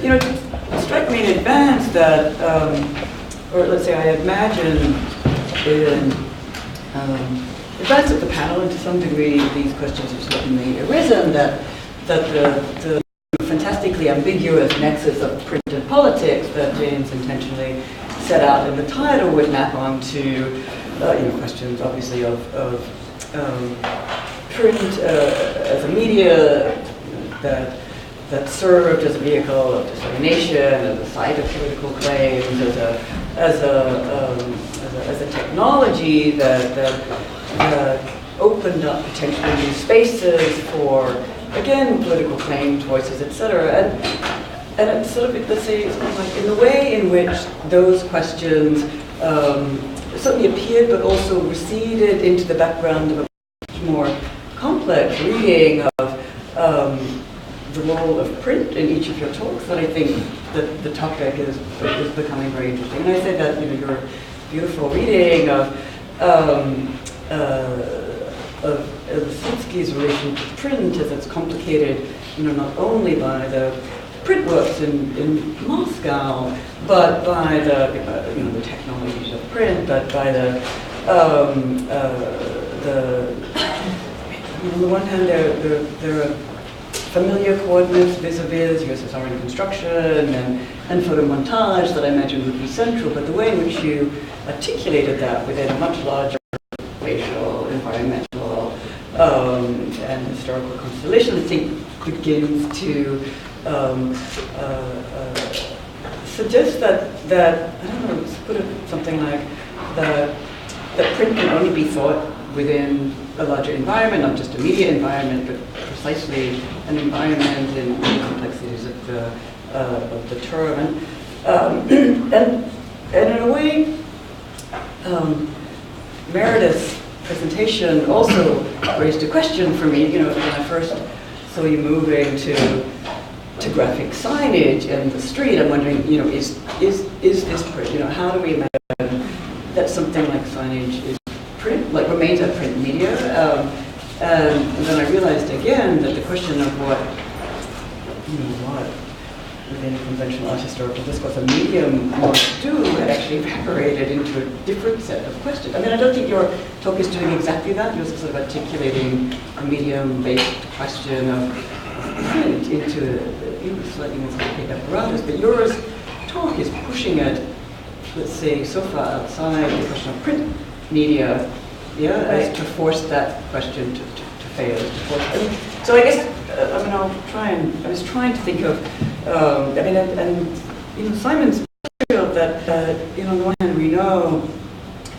you know, it struck me in advance that, or let's say I imagined in advance of the panel, and to some degree these questions have certainly arisen, that the fantastically ambiguous nexus of print and politics that James intentionally set out in the title would map onto questions obviously of print as a media that served as a vehicle of dissemination, as a site of political claims, as a technology that opened up potentially new spaces for, again, political claims, voices, etc. And it's sort of, let's say, it's like in the way in which those questions certainly appeared, but also receded into the background of a much more complex reading of the role of print in each of your talks, that I think that the topic is becoming very interesting. And I say that, your beautiful reading of Lissitzky's relation to print as it's complicated, not only by the print works in Moscow, but by the technologies of print, but by on the one hand there are familiar coordinates, vis-a-vis USSR in construction and photomontage that I imagine would be central, but the way in which you articulated that within a much larger spatial, environmental, and historical constellation, I think begins to suggest that I don't know, let's put it something like that print can only be thought within a larger environment, not just a media environment, but precisely an environment in the complexities of the term. And in a way, Meredith's presentation also raised a question for me. When I first saw you moving to graphic signage in the street, I'm wondering, is this print? How do we imagine that something like signage is print, like remains a print media? And then I realized again that the question of what within conventional art historical discourse a medium might do had actually evaporated into a different set of questions. I mean, I don't think your talk is doing exactly that. You're sort of articulating a medium-based question of print into a slightly more complicated apparatus, but yours talk is pushing it, let's say, so far outside the question of print media, as to force that question to fail. So I guess, I was trying to think of, Simon's material that, on the one hand, we know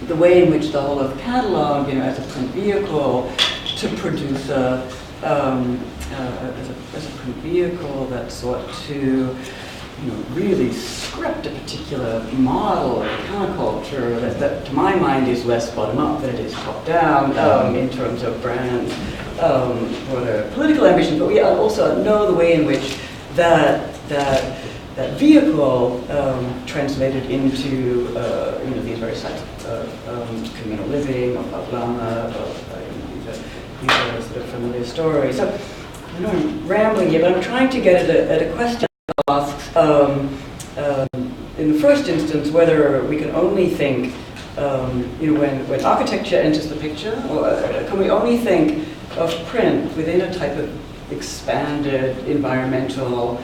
the way in which the whole of catalog, as a print vehicle to produce as a print vehicle that sought to, really script a particular model of counterculture that to my mind is less bottom-up than it is top-down in terms of brands or their political ambition, but we also know the way in which that vehicle translated into these various types of communal living, of Lama, these are sort of familiar stories. So I know I'm rambling here, but I'm trying to get at a question that asks, in the first instance, whether we can only think, when architecture enters the picture, or can we only think of print within a type of expanded environmental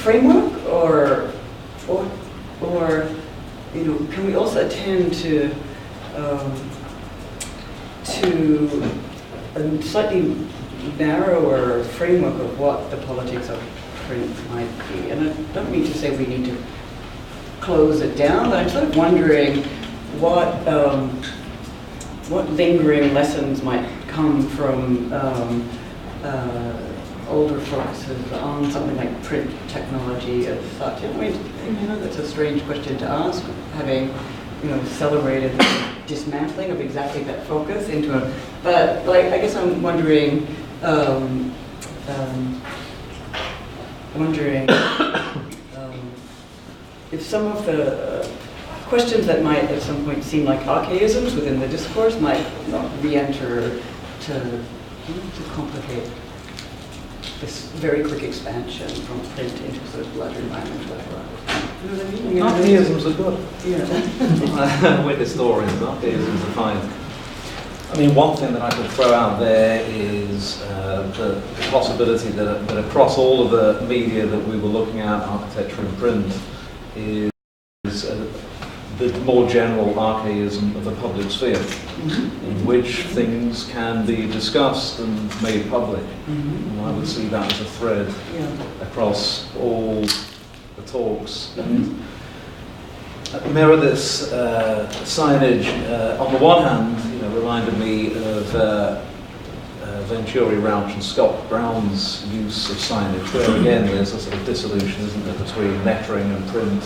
framework, or can we also attend to a slightly narrower framework of what the politics of print might be? And I don't mean to say we need to close it down, but I'm sort of wondering what lingering lessons might come from older focuses on something like print technology as such. I mean, that's a strange question to ask, having celebrated the dismantling of exactly that focus into a. But I guess I'm wondering, if some of the questions that might at some point seem like archaisms within the discourse might re-enter to complicate this very quick expansion from print into sort of larger environmental work. You know what I mean? Archaisms are good. Yeah. We're historians, archaisms are fine. I mean, one thing that I could throw out there is the possibility that across all of the media that we were looking at, architecture and print, is the more general archaism of the public sphere, in which things can be discussed and made public. And I would see that as a thread across all the talks. And Meredith's signage, on the one hand, reminded me of Venturi, Rauch and Scott Brown's use of signage, where again there's a sort of dissolution, isn't there, between lettering and print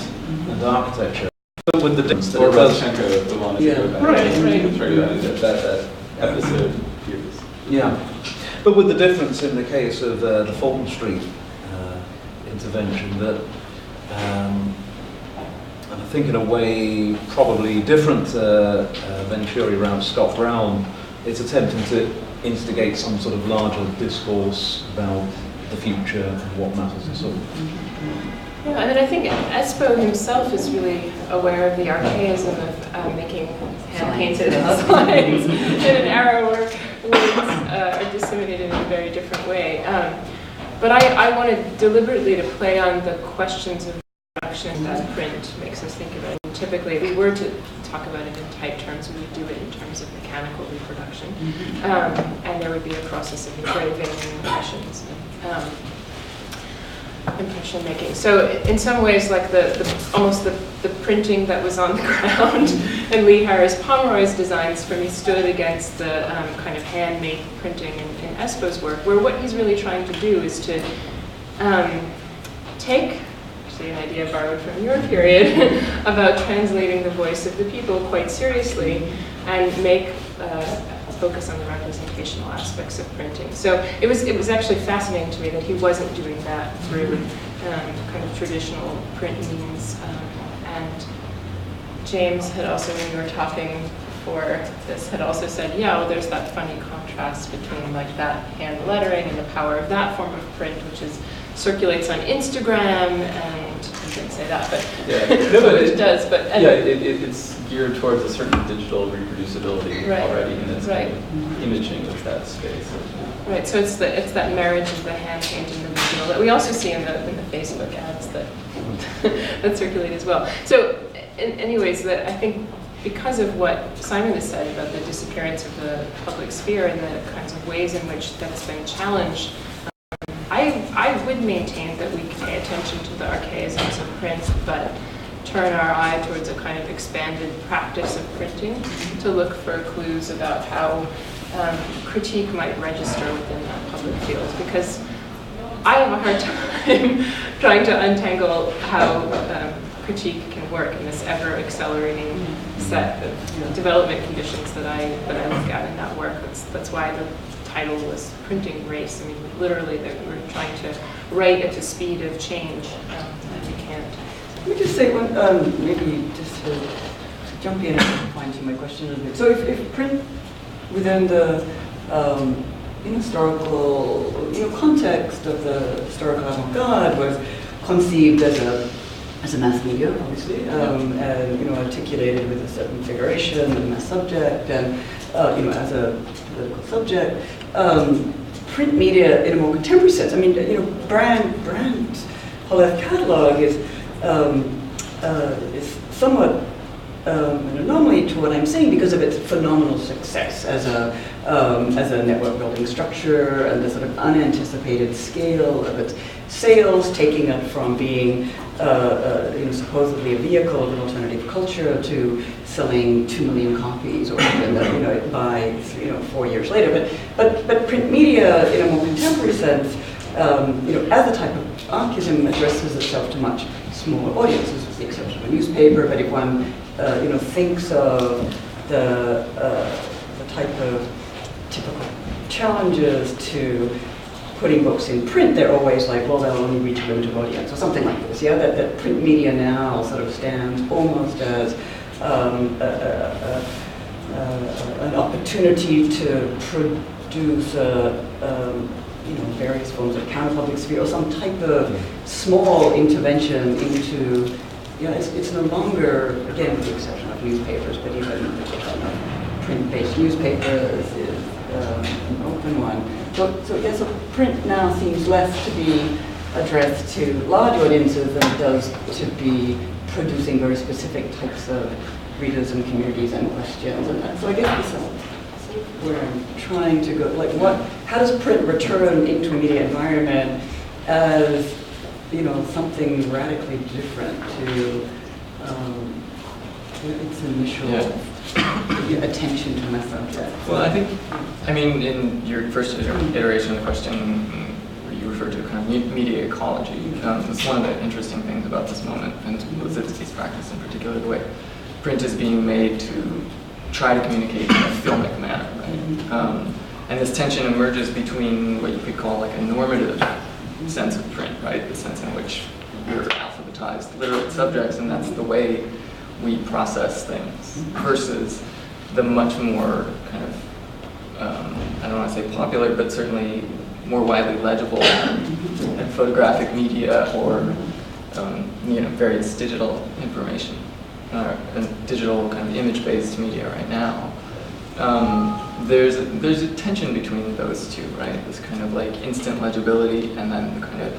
and architecture. But with the difference that Or it does. Rashenko, the one that episode years. Yeah, but with the difference in the case of the Fulton Street intervention that, and I think in a way probably different to Venturi, Rauch, Scott Brown, it's attempting to instigate some sort of larger discourse about the future and what matters and so on. Yeah, and then I think Espo himself is really aware of the archaism of making hand-painted signs in an era where words are disseminated in a very different way. But I wanted deliberately to play on the questions of production that print makes us think about. And typically, if we were to talk about it in type terms, we would do it in terms of mechanical reproduction. And there would be a process of engraving and impressions. Impression making. So in some ways, like almost the printing that was on the ground and Lee Harris Pomeroy's designs for me stood against the kind of handmade printing in Espo's work, where what he's really trying to do is to take, actually an idea borrowed from your period, about translating the voice of the people quite seriously and make focus on the representational aspects of printing. So it was actually fascinating to me that he wasn't doing that through kind of traditional print means. And James had also, when you were talking before this, had also said, yeah, well, there's that funny contrast between like that hand lettering and the power of that form of print, which circulates on Instagram, and I didn't say that, but it does. But it's geared towards a certain digital reproducibility already in its imaging of that space. Right. So it's that marriage of the hand painting and the digital that we also see in the Facebook ads that that circulate as well. So, anyways, that I think because of what Simon has said about the disappearance of the public sphere and the kinds of ways in which that's been challenged. I would maintain that we pay attention to the archaisms of print, but turn our eye towards a kind of expanded practice of printing to look for clues about how critique might register within that public field. Because I have a hard time trying to untangle how critique can work in this ever-accelerating set of development conditions that I look at in that work. That's why the title was Printing Race. I mean, literally, that we're trying to write at the speed of change, and we can't. Let me just say one, maybe just to jump in and fine-tune my question a little bit. So if print within the historical context of the historical avant-garde was conceived as a mass media, obviously, and articulated with a certain configuration and mass subject, and as a political subject, print media in a more contemporary sense. I mean, Brand's whole catalog is somewhat an anomaly to what I'm saying because of its phenomenal success as a network building structure and the sort of unanticipated scale of its sales, taking it from being supposedly a vehicle of an alternative culture to selling 2 million copies or even by 4 years later. But print media in a more contemporary sense, as a type of archism, addresses itself to much smaller audiences, with the exception of a newspaper. But if one thinks of the type of typical challenges to putting books in print, they're always like, well, they'll only reach a limited audience, or something like this. Yeah, that print media now sort of stands almost as an opportunity to produce various forms of counter-public sphere, or some type of small intervention into. It's no longer, again, with the exception of newspapers, but even print-based newspapers is an open one. So print now seems less to be addressed to large audiences than it does to be producing very specific types of readers and communities and questions. And so I guess this is where I'm trying to go. Like, how does print return into a media environment as something radically different to its initial attention to mass subject? Well, I mean, in your first iteration of the question, where you referred to kind of media ecology, it's one of the interesting things about this moment, and Felicity's practice in particular, the way print is being made to try to communicate in a filmic manner, right? And this tension emerges between what you could call like a normative sense of print, right? The sense in which we're alphabetized literate subjects, and that's the way we process things, versus the much more kind of, I don't want to say popular, but certainly more widely legible and photographic media or various digital information, and digital kind of image-based media right now. There's a tension between those two, right? This kind of like instant legibility and then the kind of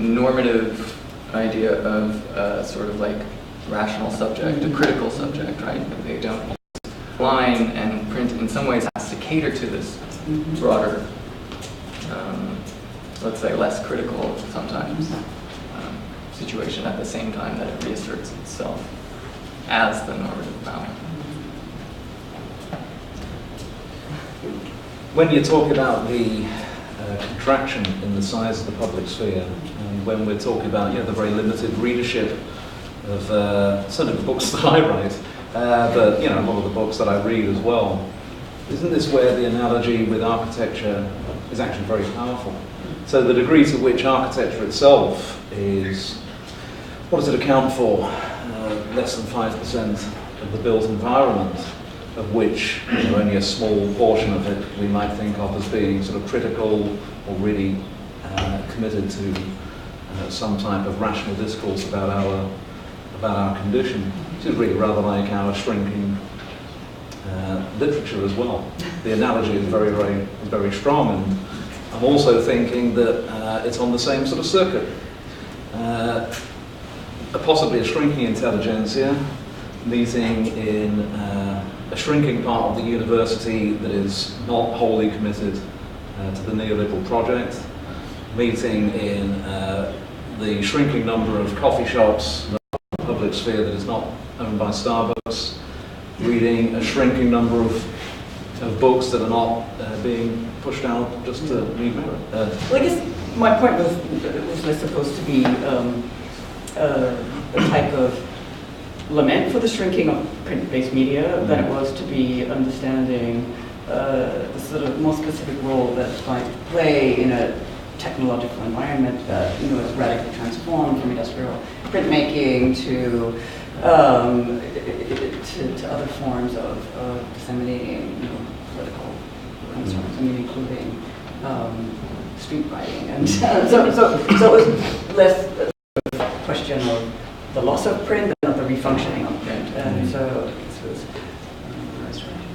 normative idea of sort of like rational subject, a critical subject, right? They don't line, and print in some ways has to cater to this broader, let's say less critical sometimes, situation at the same time that it reasserts itself as the normative bound. When you talk about the contraction in the size of the public sphere, and when we're talking about the very limited readership of some of the books that I write, but a lot of the books that I read as well, isn't this where the analogy with architecture is actually very powerful? So the degree to which architecture itself is, what does it account for? Less than 5% of the built environment, of which only a small portion of it we might think of as being sort of critical or really committed to some type of rational discourse about our condition, which is really rather like our shrinking literature as well. The analogy is very strong, and I'm also thinking that it's on the same sort of circuit. Possibly a shrinking intelligentsia meeting in a shrinking part of the university that is not wholly committed to the neoliberal project, meeting in the shrinking number of coffee shops in the public sphere that is not owned by Starbucks, reading a shrinking number of books that are not being pushed out just to read. Well, I guess my point was, it was less supposed to be a type of lament for the shrinking of print-based media than it was to be understanding the sort of more specific role that it's going to play in a technological environment that is radically transformed from industrial printmaking to other forms of disseminating political concerns. I mean, including street writing, and so it was less a question of the loss of print than of the refunctioning of print, and so this was what I was trying to do.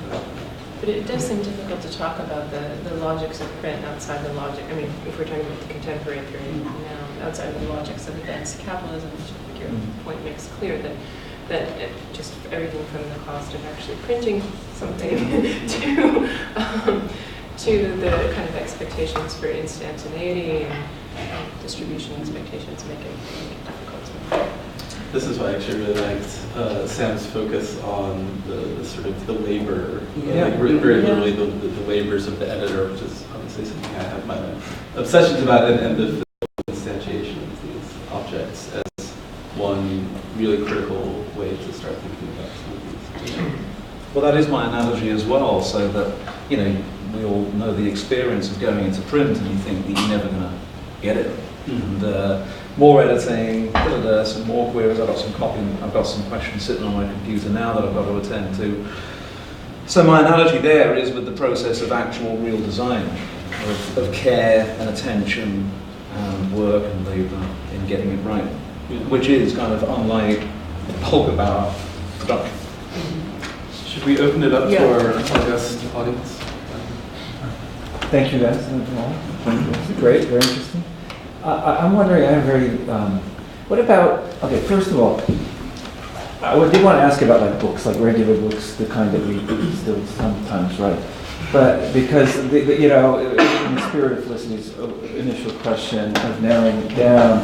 But it does seem difficult to talk about the logics of print outside the logic. I mean, if we're talking about the contemporary period now, outside of the logics of advanced capitalism, which I think your point makes clear that just everything from the cost of actually printing something to the kind of expectations for instantaneity and distribution expectations make it difficult to make. This is why I actually really liked Sam's focus on the sort of the labor, like very literally the labors of the editor, which is obviously something I have my obsessions about, and the instantiation of these objects as one really critical way to start thinking about some of these. Well, that is my analogy as well, so that, we all know the experience of going into print and you think that you're never going to get it. And more editing, some more queries. I've got some questions sitting on my computer now that I've got to attend to. So my analogy there is with the process of actual real design, of care and attention and work and labour in getting it right, which is kind of unlike the bulk of our production. Should we open it up to our guest audience? Thank you, guys. Great, very interesting. I'm wondering, what about, okay, first of all, I did want to ask about like books, like regular books, the kind that we still sometimes write. But because, in the spirit of Felicity's initial question of narrowing it down,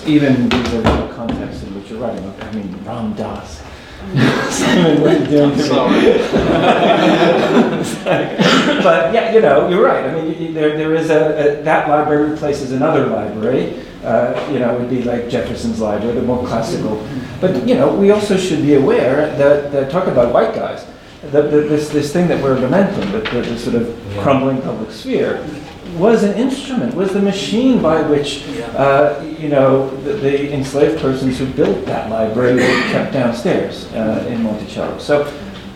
even these are the contexts in which you're writing, I mean, Ram Dass. Simon, what are you doing to me? But yeah, you're right. I mean, there is that library replaces another library. It would be like Jefferson's library, the more classical. But we also should be aware that talk about white guys. This thing that we're lamenting, the sort of crumbling public sphere, was an instrument, was the machine by which, the enslaved persons who built that library were kept downstairs in Monticello. So,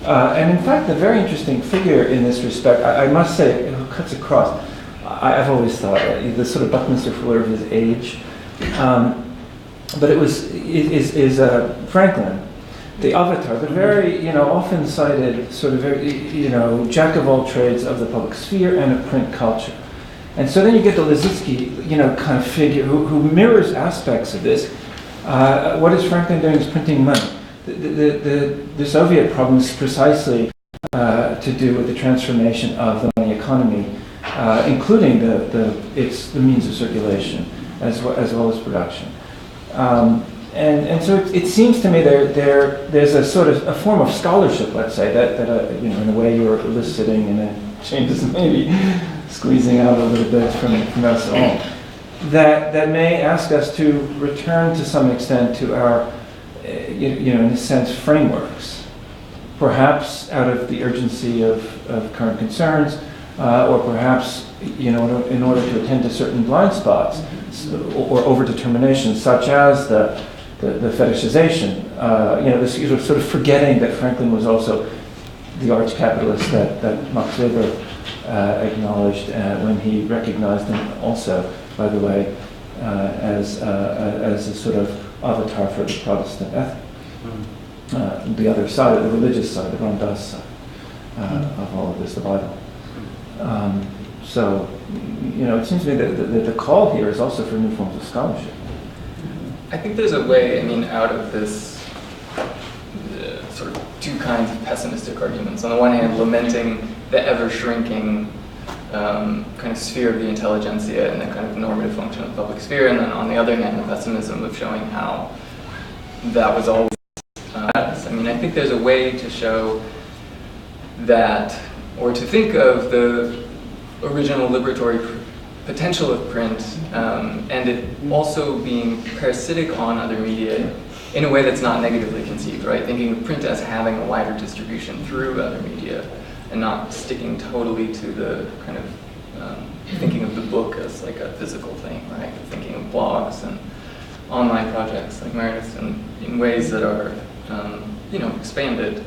and in fact, the very interesting figure in this respect, I must say, it cuts across. I've always thought the sort of Buckminster Fuller of his age, but is Franklin. The avatar, the very, often cited sort of very, jack of all trades of the public sphere and of print culture. And so then you get the Lissitzky, kind of figure who mirrors aspects of this. What is Franklin doing is printing money. The Soviet problem is precisely to do with the transformation of the money economy, including the means of circulation as well as production. And so it seems to me there's a sort of a form of scholarship, let's say, that in a way you're eliciting, and then changes maybe squeezing out a little bit from us all, that may ask us to return to some extent to our, in a sense, frameworks, perhaps out of the urgency of current concerns, or perhaps, in order to attend to certain blind spots or overdetermination, such as the fetishization, this sort of forgetting that Franklin was also the arch capitalist that Max Weber acknowledged when he recognized him also, by the way, as a sort of avatar for the Protestant ethic. The other side, the religious side, the Ram Dass side of all of this, the Bible. So, it seems to me that the call here is also for new forms of scholarship. I think there's a way, out of this sort of two kinds of pessimistic arguments. On the one hand, lamenting the ever-shrinking kind of sphere of the intelligentsia and the kind of normative function of the public sphere, and then on the other hand, the pessimism of showing how that was always I think there's a way to show that, or to think of the original liberatory potential of print and it also being parasitic on other media in a way that's not negatively conceived, right? Thinking of print as having a wider distribution through other media and not sticking totally to the kind of thinking of the book as like a physical thing, right? Thinking of blogs and online projects like Meredith in ways that are, expanded,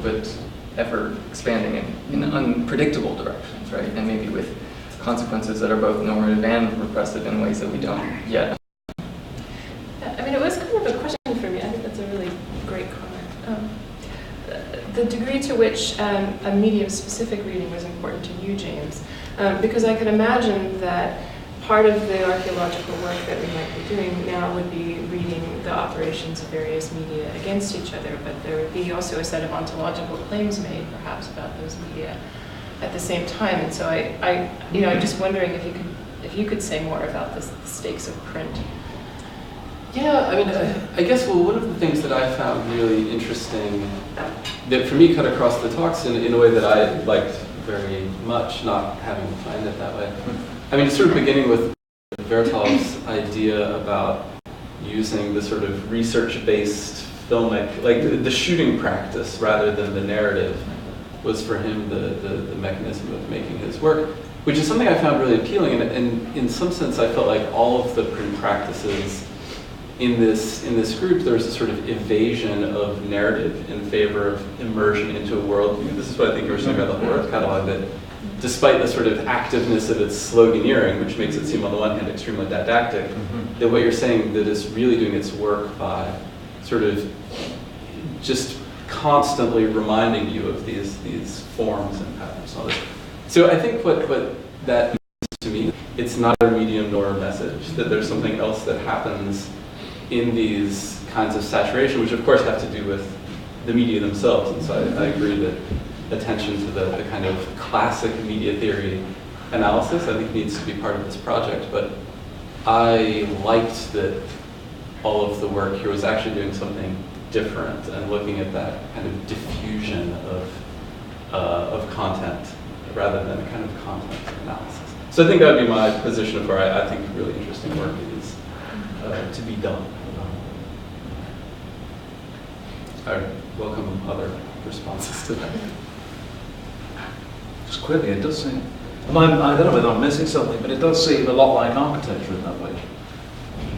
but ever expanding in unpredictable directions, right? And maybe with consequences that are both normative and repressive in ways that we don't yet. Yeah, I mean, it was kind of a question for me. I think that's a really great comment. The degree to which a medium-specific reading was important to you, James, because I could imagine that part of the archaeological work that we might be doing now would be reading the operations of various media against each other, but there would be also a set of ontological claims made, perhaps, about those media at the same time. And so I'm just wondering if you could say more about the stakes of print. Yeah, I mean, I guess, one of the things that I found really interesting that for me cut across the talks in a way that I liked very much, not having defined it that way. I mean, sort of beginning with Vertov's idea about using the sort of research-based filmic, like the shooting practice rather than the narrative was for him the mechanism of making his work, which is something I found really appealing. And in some sense, I felt like all of the print practices in this group, there was a sort of evasion of narrative in favor of immersion into a worldview. This is what I think you were saying about the horror catalog, that despite the sort of activeness of its sloganeering, which makes it seem on the one hand extremely didactic, that what you're saying that is really doing its work by sort of just constantly reminding you of these forms and patterns and all this. So I think what that means to me, it's not a medium nor a message, that there's something else that happens in these kinds of saturation, which of course have to do with the media themselves. And so I agree that attention to the kind of classic media theory analysis, I think, needs to be part of this project. But I liked that all of the work here was actually doing something different and looking at that kind of diffusion of content rather than a kind of content analysis. So I think that would be my position of where I think really interesting work is to be done. I welcome other responses to that. Just quickly, it does seem, I don't know whether I'm missing something, but it does seem a lot like architecture in that way.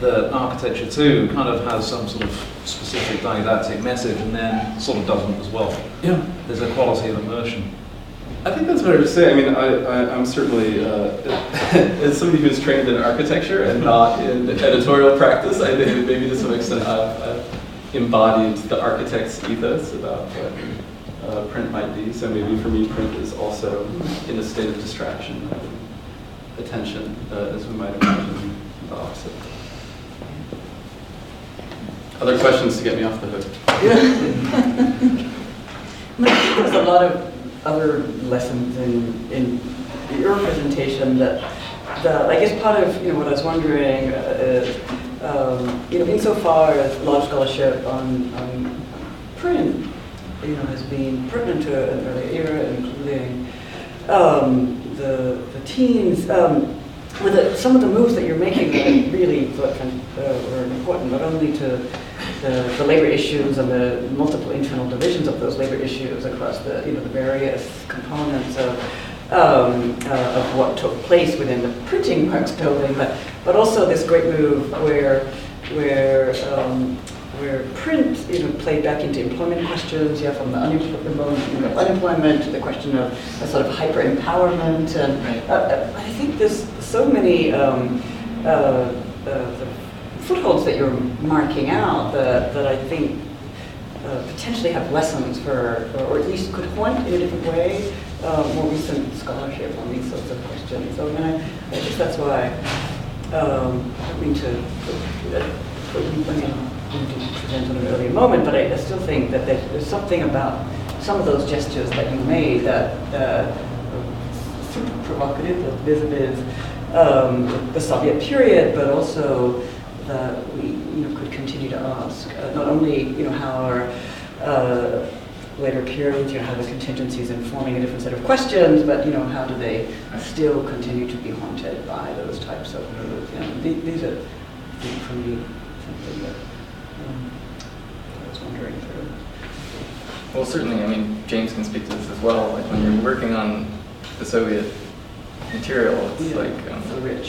The architecture too kind of has some sort of specific didactic message and then sort of doesn't as well. Yeah. There's a quality of immersion. I think that's fair to say. I mean, I'm certainly, as somebody who's trained in architecture and not in editorial practice, I think maybe to some extent I've embodied the architect's ethos about what print might be. So maybe for me, print is also in a state of distraction, attention, as we might imagine the opposite. Other questions to get me off the hook? There's a lot of other lessons in your presentation that I guess part of what I was wondering is insofar as large scholarship on print has been pertinent to an early era, including the teens. With some of the moves that you're making, I really thought were important, not only to the labor issues and the multiple internal divisions of those labor issues across the the various components of what took place within the printing works building, but also this great move where print played back into employment questions, from the unemployment to the question of a sort of hyper empowerment, and I think there's so many the footholds that you're marking out that I think potentially have lessons for, or at least could haunt in a different way, more recent scholarship on these sorts of questions. So I guess that's why I mean to present on an earlier moment, but I still think that there's something about some of those gestures that you made that super provocative, vis-a-vis the Soviet period, but also that we could continue to ask not only how our later periods, how the contingencies informing a different set of questions, but how do they still continue to be haunted by those types of moods? These are, for me, something that I was wondering through. Well, certainly, I mean, James can speak to this as well. Like when you're working on the Soviet material, it's like, so rich.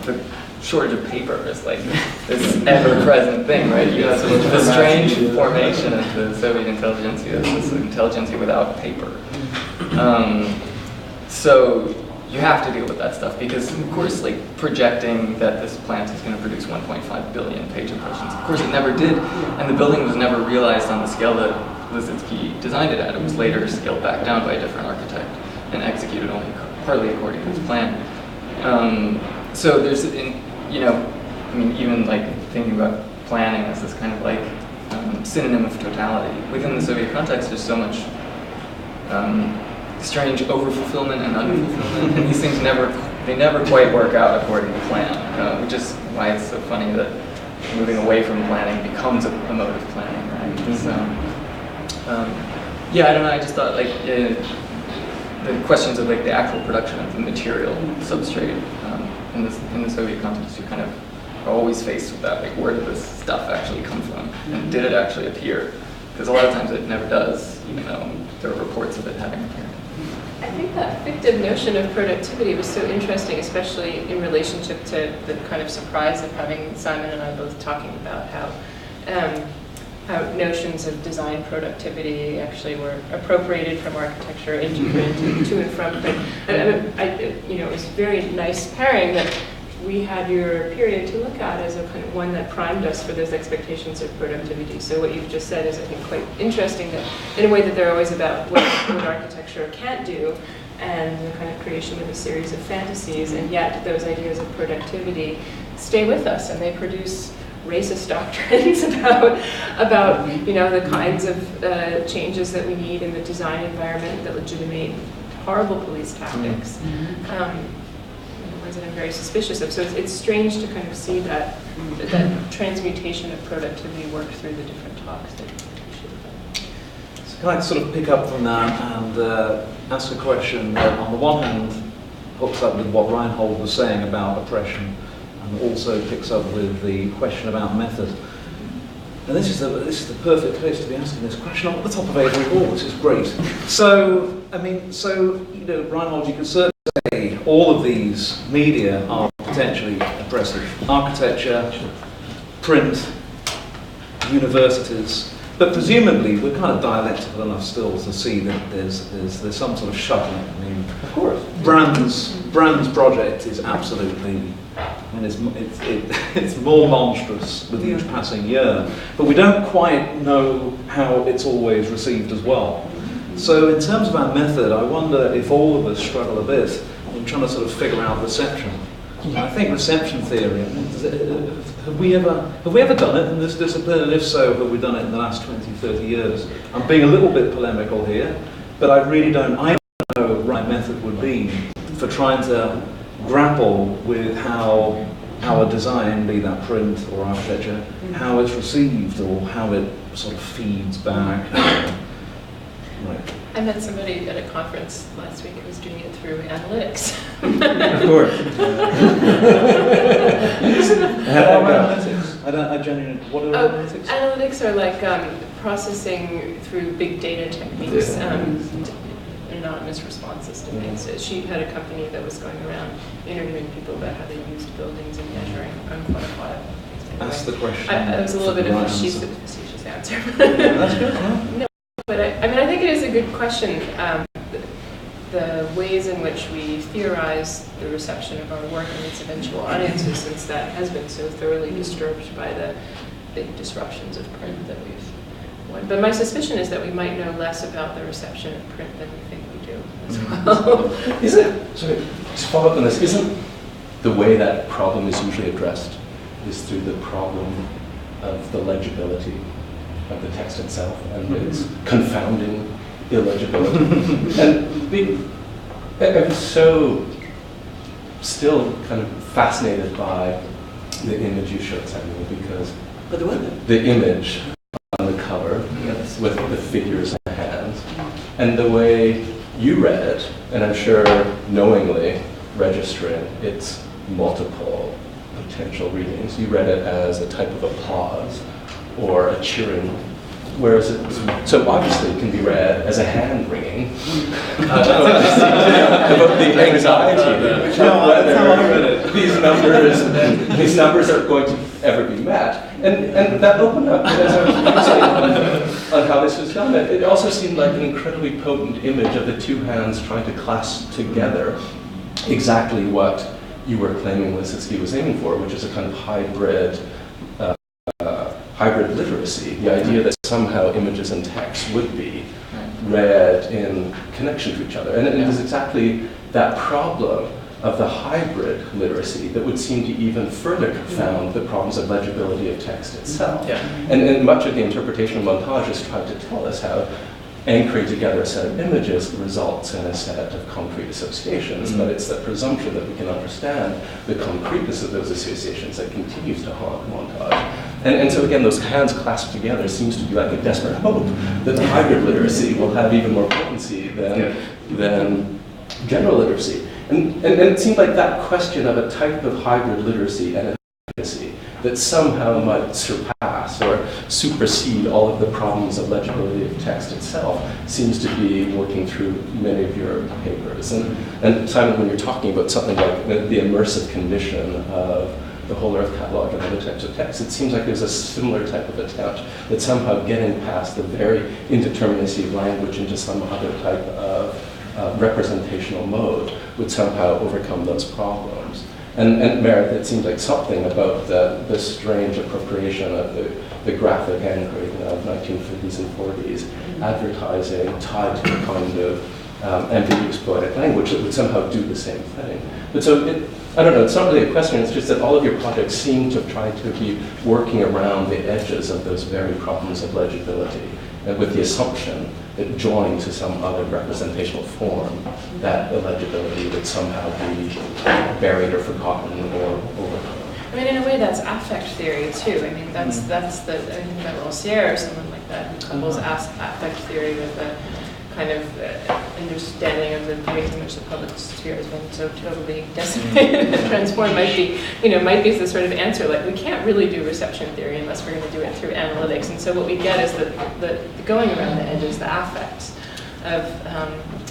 The shortage of paper is like this ever-present thing, right? You have the strange formation of the Soviet intelligentsia, this intelligentsia without paper. So you have to deal with that stuff because, of course, like projecting that this plant is going to produce 1.5 billion page impressions. Of course, it never did, and the building was never realized on the scale that Lissitzky designed it at. It was later scaled back down by a different architect and executed only partly according to his plan. So there's, I mean, even like thinking about planning as this kind of like synonym of totality. Within the Soviet context, there's so much strange overfulfillment and underfulfillment, and these things never quite work out according to plan, which is why it's so funny that moving away from planning becomes a mode of planning, right? So, I don't know, I just thought like the questions of like the actual production of the material substrate in the Soviet context, you kind of are always faced with that, like where did this stuff actually come from, and did it actually appear? Because a lot of times it never does, even though there are reports of it having appeared. I think that fictive notion of productivity was so interesting, especially in relationship to the kind of surprise of having Simon and I both talking about how notions of design productivity actually were appropriated from architecture into print, to and from print. It was a very nice pairing that we had your period to look at as a kind of one that primed us for those expectations of productivity. So what you've just said is, I think, quite interesting, that in a way that they're always about what architecture can't do, and the kind of creation of a series of fantasies, and yet those ideas of productivity stay with us, and they produce racist doctrines about the kinds of changes that we need in the design environment that legitimate horrible police tactics. Ones that I'm very suspicious of. So it's strange to kind of see that transmutation of productivity work through the different talks that we should have done. So can I sort of pick up from that and ask a question that on the one hand hooks up with what Reinhold was saying about oppression, and also picks up with the question about method. And this is the perfect place to be asking this question on the top of every hall, which is great. So, Reinhold, you can certainly say all of these media are potentially oppressive. Architecture, print, universities. But presumably, we're kind of dialectical enough still to see that there's some sort of shuttling. I mean, of course, Brand's project is absolutely, it's more monstrous with each passing year. But we don't quite know how it's always received as well. So in terms of our method, I wonder if all of us struggle a bit in trying to sort of figure out reception. I think reception theory, have we ever done it in this discipline? And if so, have we done it in the last 20, 30 years? I'm being a little bit polemical here, but I don't know what the right method would be for trying to grapple with how our design, be that print or architecture, how it's received or how it sort of feeds back. Right. I met somebody at a conference last week who was doing it through analytics. Of course. I genuinely, what are analytics? Analytics are like processing through big data techniques, anonymous responses to things. So she had a company that was going around interviewing people about how they used buildings and measuring unquantifiable things. That's the question. It was a little bit of a facetious answer. That's good. No, but I think it is a good question. The ways in which we theorize the reception of our work and its eventual audiences, since that has been so thoroughly disturbed by the big disruptions of print that we've won. But my suspicion is that we might know less about the reception of print than we think we do as well. Sorry, to follow up on this, isn't the way that problem is usually addressed is through the problem of the legibility of the text itself and its confounding illegibility? And I was so still kind of fascinated by the image you showed, Samuel, because the image on the cover with the figures and hands. And the way you read it, and I'm sure knowingly registering its multiple potential readings, you read it as a type of applause or a cheering, whereas so obviously it can be read as a hand wringing about the anxiety of whether these numbers are going to ever be met. And that opened up, as I was saying, on how this was done. It also seemed like an incredibly potent image of the two hands trying to clasp together exactly what you were claiming Lissitzky was aiming for, which is a kind of hybrid literacy, the idea that somehow images and text would be read in connection to each other. And it is exactly that problem of the hybrid literacy that would seem to even further confound the problems of legibility of text itself. Yeah. And much of the interpretation of montage has tried to tell us how anchoring together a set of images results in a set of concrete associations, but it's the presumption that we can understand the concreteness of those associations that continues to haunt montage. And so again, those hands clasped together seems to be like a desperate hope that the hybrid literacy will have even more potency than general literacy. And it seemed like that question of a type of hybrid literacy and efficacy that somehow might surpass or supersede all of the problems of legibility of text itself seems to be working through many of your papers. And Simon, when you're talking about something like the immersive condition of the Whole Earth Catalog and other types of text, it seems like there's a similar type of attempt that somehow getting past the very indeterminacy of language into some other type of representational mode would somehow overcome those problems. And Meredith, it seems like something about the strange appropriation of the graphic anchoring of 1950s and 40s advertising tied to a kind of ambiguous poetic language that would somehow do the same thing. But so, I don't know, it's not really a question, it's just that all of your projects seem to try to be working around the edges of those very problems of legibility, and with the assumption that joined to some other representational form, that illegibility would somehow be buried or forgotten or overcome. I mean, in a way, that's affect theory too. I mean, that's the I think that Rossier or someone like that who couples affect theory with a kind of understanding of the ways in which the public sphere has been so totally decimated and transformed. Might be the sort of answer, like we can't really do reception theory unless we're going to do it through analytics. And so what we get is the going around the edges, the affects of.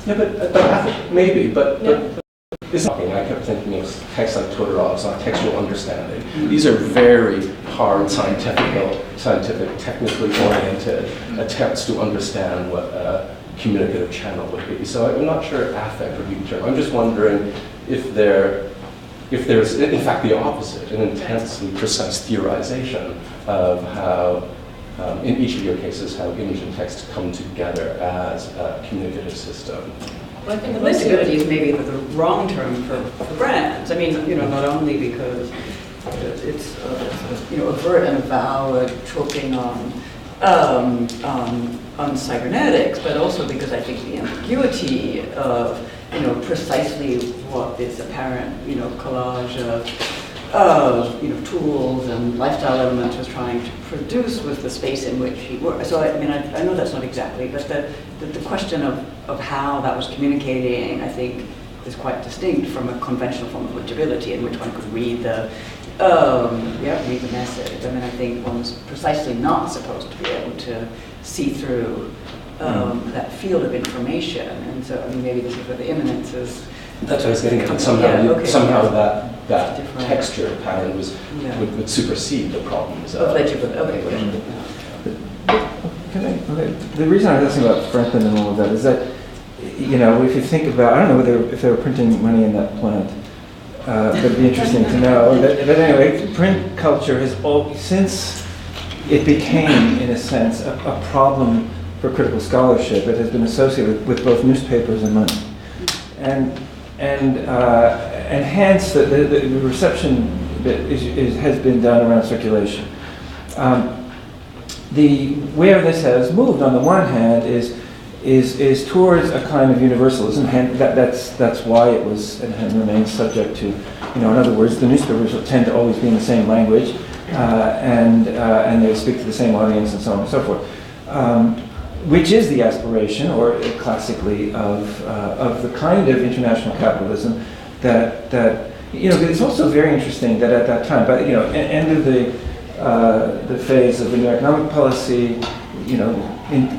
Yeah, but affect maybe, but it's not. I kept thinking of texts like Todorov's, not textual understanding. These are very hard, scientific, technically oriented attempts to understand what a communicative channel would be. So I'm not sure affect would be the term. I'm just wondering if there's in fact the opposite, an intensely precise theorization of how, in each of your cases, how image and text come together as a communicative system. Well, I think the Legibility is maybe the wrong term for brands. I mean, not only because it's overt and avowed troping on cybernetics, but also because I think the ambiguity of precisely what this apparent collage of tools and lifestyle elements was trying to produce was the space in which he worked. So I mean, I know that's not exactly, but the question of how that was communicating, I think, is quite distinct from a conventional form of legibility in which one could read the message. I mean, I think one's precisely not supposed to be able to see through that field of information, and so I mean, maybe this is where the imminence is. That's what I was getting at. Somehow that texture pattern would supersede the problems of legibility. The reason I was asking about Franklin and all of that is that, if you think about, I don't know if they were printing money in that plant, but it'd be interesting to know. But anyway, print culture has since it became, in a sense, a problem for critical scholarship. It has been associated with both newspapers and money, and hence the reception has been done around circulation. Where this has moved, on the one hand, is towards a kind of universalism, and that's why it was and remains subject to, in other words, the newspapers tend to always be in the same language, and they speak to the same audience, and so on and so forth. which is the aspiration, or classically, of the kind of international capitalism that it's also very interesting that at that time, but end of the phase of the new economic policy,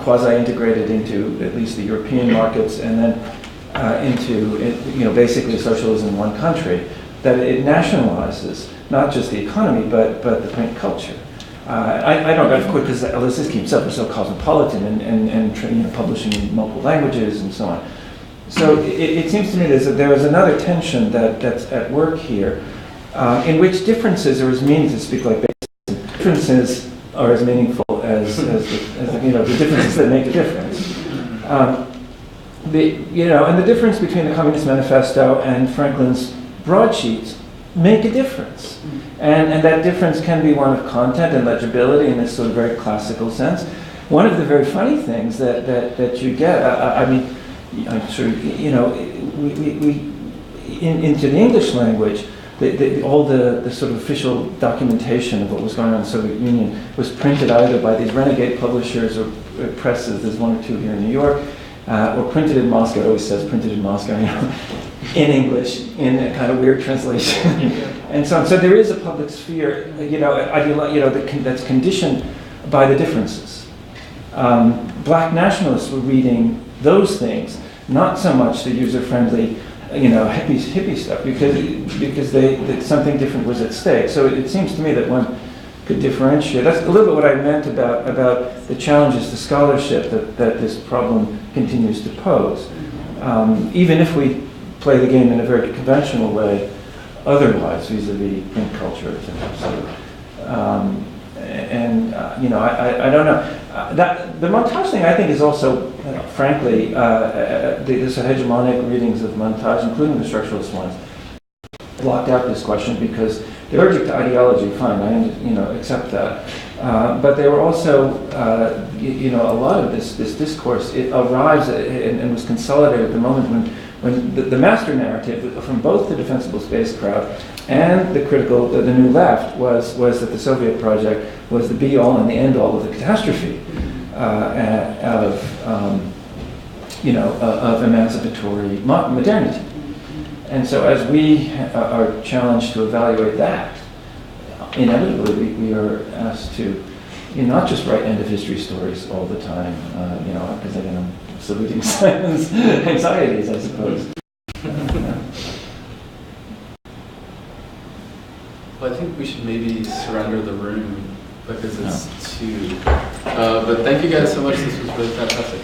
quasi-integrated into at least the European markets, and then into basically socialism in one country, that it nationalizes not just the economy but the print culture. I don't know, of course, because Lissitzky himself was so cosmopolitan and publishing in multiple languages and so on. So it seems to me that there is another tension that's at work here, in which differences are as meaningful, to speak like Basin, differences are as meaningful as the differences that make a difference. And the difference between the Communist Manifesto and Franklin's broadsheets make a difference. And that difference can be one of content and legibility in this sort of very classical sense. One of the very funny things that you get, I'm sure, into the English language, all the sort of official documentation of what was going on in the Soviet Union was printed either by these renegade publishers or presses, there's one or two here in New York, or printed in Moscow. It always says printed in Moscow, in English, in a kind of weird translation, and so on. So there is a public sphere, that's conditioned by the differences. Black nationalists were reading those things, not so much the user-friendly, hippie stuff, because something different was at stake. So it seems to me that one could differentiate. That's a little bit what I meant about the challenges to scholarship that this problem continues to pose. Even if we play the game in a very conventional way, otherwise vis-a-vis print culture. I don't know. The montage thing, I think, is also, frankly, this hegemonic readings of montage, including the structuralist ones, blocked out this question because they urged to ideology. Fine, I accept that. But they were also, a lot of this discourse, it arrives and was consolidated at the moment when the master narrative from both the defensible space crowd and the new left was that the Soviet project was the be-all and the end-all of the catastrophe of emancipatory modernity. And so as we are challenged to evaluate that, inevitably we are asked to not just write end-of-history stories all the time, because I'm saluting Simon's anxieties, I suppose. Well, I think we should maybe surrender the room because it's too... but thank you guys so much. This was really fantastic.